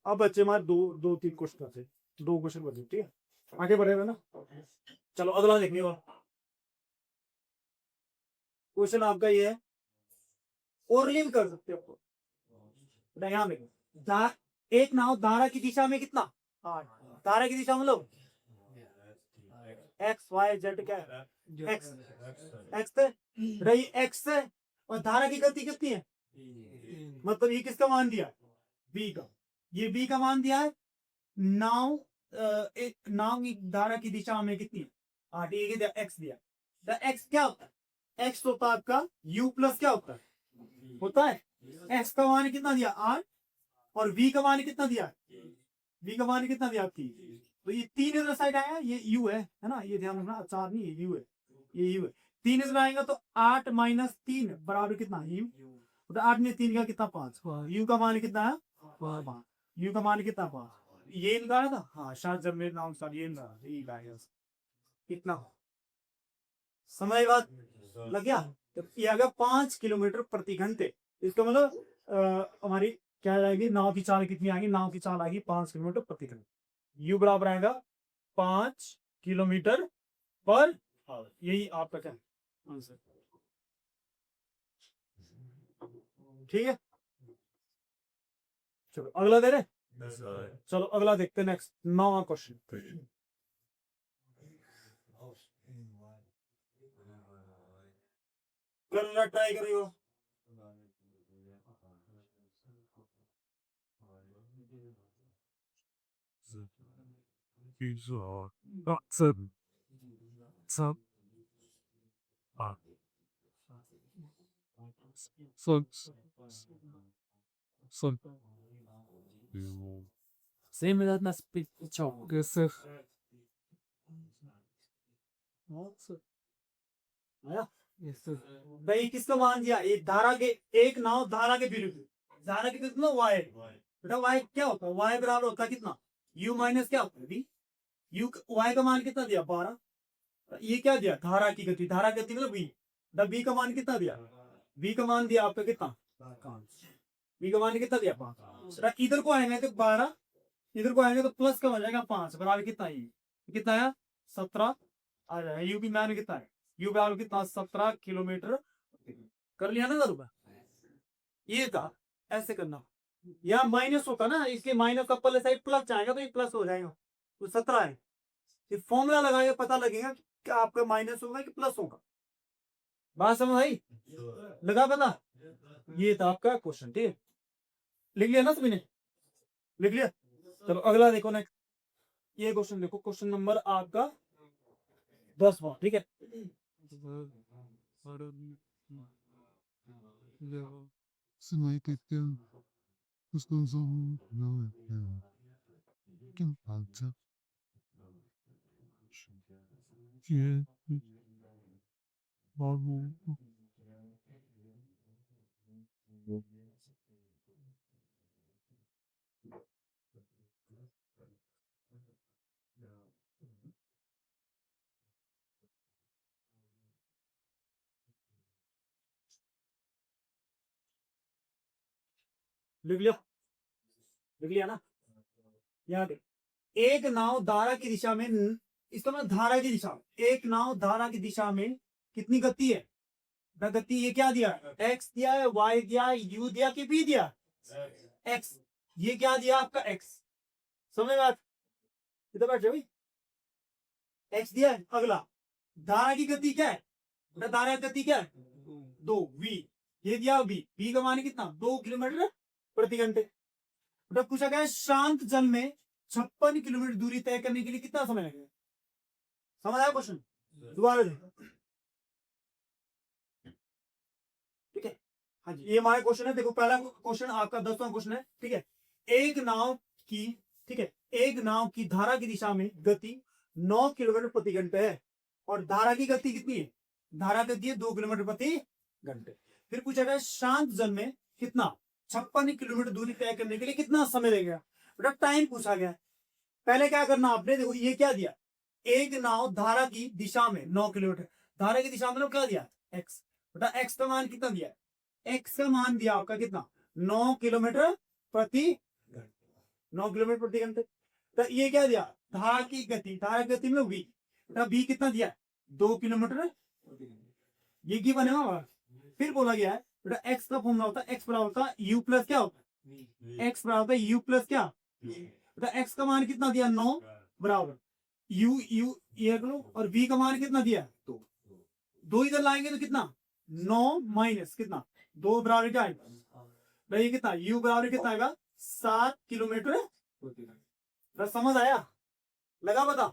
अब बच्चे हमारे दो तीन क्वेश्चन बचे, 2 क्वेश्चन बचे, ठीक है? आगे बढ़ेगा ना। चलो अगला देखने वाला क्वेश्चन आपका ये है, ओरली भी कर सकते हो। यहाँ देखो, एक नाव धारा की दिशा में कितना, धारा की दिशा मतलब एक्स वाई जेड, क्या है? एक्स, एक्स से रही, एक्स से, और धारा की गति कितनी है? मतलब ये किसका मान दिया? बी का। ये बी का मान दिया है। नाव एक नाव की धारा की दिशा में कितनी है? ठीक है, एक्स दिया। एक्स क्या होता है? एक्स होता है आपका यू प्लस क्या होता है? एक्स का मान कितना दिया? 8। और वी का मान कितना दिया? वी का मान कितना दिया आपकी? तो ये 3 इधर साइड आएगा, ये यू है ना? ये ध्यान रखना, 4 नहीं है, यू है, ये यू है। 3 इधर आएगा तो 8 माइनस 3 बराबर कितना? यू। तो 8 में 3 का कितना? 5। यू का मान कितना है? 5। यू का मान कितना? 5। ये निकाला था, हाँ शायद जब मेरे नाम सर ये निकाला कितना। समय बात लग गया। तो ये आ गया 5 किलोमीटर प्रति घंटे। इसका मतलब हमारी क्या आएगी? नाव की चाल कितनी आएगी? नाव की चाल आएगी 5 किलोमीटर प्रति घंटे। यू बराबर आएगा 5 किलोमीटर पर आवर। यही आपका क्या आंसर, ठीक है? चलो अगला दे रहे। चलो अगला देखते हैं, नेक्स्ट 9वां क्वेश्चन। करना ट्राई करियो। Sehen wir das picture? आया? भाई किसका मान दिया? एक धारा के, एक नाव धारा के विरुद्ध, धारा के कितना? वाई। बेटा वाई क्या होता है? वाई बराबर होता है कितना? यू माइनस क्या होता है? बी। यू वाई का मान कितना दिया? 12। ये क्या दिया? धारा की गति, धारा की गति मतलब बी। बी का मान कितना दिया? बी का मान दिया आपका कितना? बी का मान कितना दिया? 5। इधर को आएंगे तो 12, इधर को आएंगे तो प्लस का हो जाएगा 5 बराबर कितना? ये कितना है? 17 आ जाएगा। यू भी मान कितना है? यू बराबर कितना? 17 किलोमीटर। कर लिया ना जरूर? ये था, ऐसे करना। यहाँ माइनस होता ना, इसलिए माइनस का पहले साइड प्लस जाएगा तो ये प्लस हो जाएगा। तो 17 है। ये फॉर्मूला लगाएगा, पता लगेगा कि आपका माइनस होगा कि प्लस होगा। बात समझ आई? लगा पता? ये था आपका क्वेश्चन, ठीक है? लिख लिया ना सभी ने? लिख लिया? चलो अगला देखो नेक्स्ट। ये क्वेश्चन देखो, क्वेश्चन नंबर आपका 10वां, ठीक है? लिख लिया? लिख लिया ना? यहाँ देख, एक नाव धारा की दिशा में, इसका मतलब धारा की दिशा, एक नाव धारा की दिशा में कितनी गति है? गति ये क्या दिया? एक्स दिया है, वाई दिया, यू दिया कि बी दिया? एक्स। ये क्या दिया आपका? एक्स। समझ बात? इधर बैठ जाओ। एक्स दिया है। अगला धारा की गति क्या है? धारा की गति क्या है? 2 वी। ये दिया बी का मान कितना? 2 किलोमीटर प्रति घंटे। बेटा पूछा गया शांत जल में 56 किलोमीटर दूरी तय करने के लिए कितना समय लगेगा? समझ आया क्वेश्चन? दोबारा देखो, ठीक है? हाँ जी, ये हमारा क्वेश्चन है। देखो पहला क्वेश्चन आपका 10वां क्वेश्चन है, ठीक है। एक नाव की, ठीक है, एक नाव की धारा की दिशा में गति 9 किलोमीटर प्रति घंटे है और धारा की गति कितनी है? धारा गति है 2 किलोमीटर प्रति घंटे। फिर पूछा गया शांत जल में कितना 56 किलोमीटर दूरी तय करने के लिए कितना समय लगेगा? बेटा टाइम पूछा गया। पहले क्या करना आपने, देखो ये क्या दिया, एक नाव धारा की दिशा में 9 किलोमीटर, धारा की दिशा में क्या दिया? एक्स। बेटा एक्स का मान कितना दिया? एक्स का मान दिया आपका कितना? 9 किलोमीटर प्रति घंटे, 9 किलोमीटर प्रति घंटे। तो ये क्या दिया? धारा की गति, धारा की गति में v, बेटा v कितना दिया? 2 किलोमीटर। ये की बने हुआ। फिर बोला गया है बेटा एक्स का फॉर्मूला होता है, एक्स बराबर होता है यू प्लस क्या होता है? एक्स बराबर होता है यू प्लस क्या? बेटा एक्स का मान कितना दिया? 9 बराबर यू यू ये लो, और v का मान कितना दिया? 2। 2 इधर लाएंगे तो कितना? 9 माइनस कितना? 2 बराबर क्या आएगा? ये कितना? u बराबर कितना आएगा? 7 किलोमीटर। समझ आया? लगा पता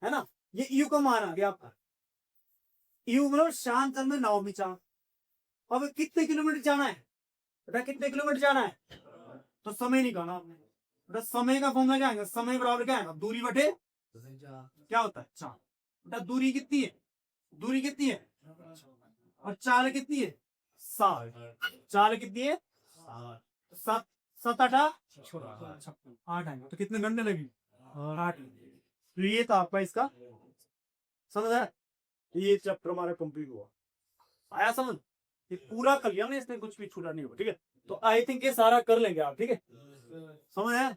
है ना? ये u का मान आ गया आपका। u मतलब शांत जल में नाव में चाल। अब कितने किलोमीटर जाना है? बेटा कितने किलोमीटर जाना है? तो समय निकालना आपने। बेटा समय का फॉर्मूला क्या आएगा? समय बराबर क्या आएगा? दूरी बटे क्या होता है? चाल। बेटा दूरी कितनी है? दूरी कितनी है? और चाल कितनी है? 7। चाल कितनी है? 7 7 8 8 आएगा। तो कितने घंटे लगी? 8। तो ये था आपका इसका, समझ आया? ये चैप्टर हमारा कंप्लीट हुआ। आया समझ? ये पूरा कर लिया हमने, इसमें कुछ भी छूटा नहीं हुआ, ठीक है। तो आई थिंक ये सारा कर लेंगे आप, ठीक है। समझ आया?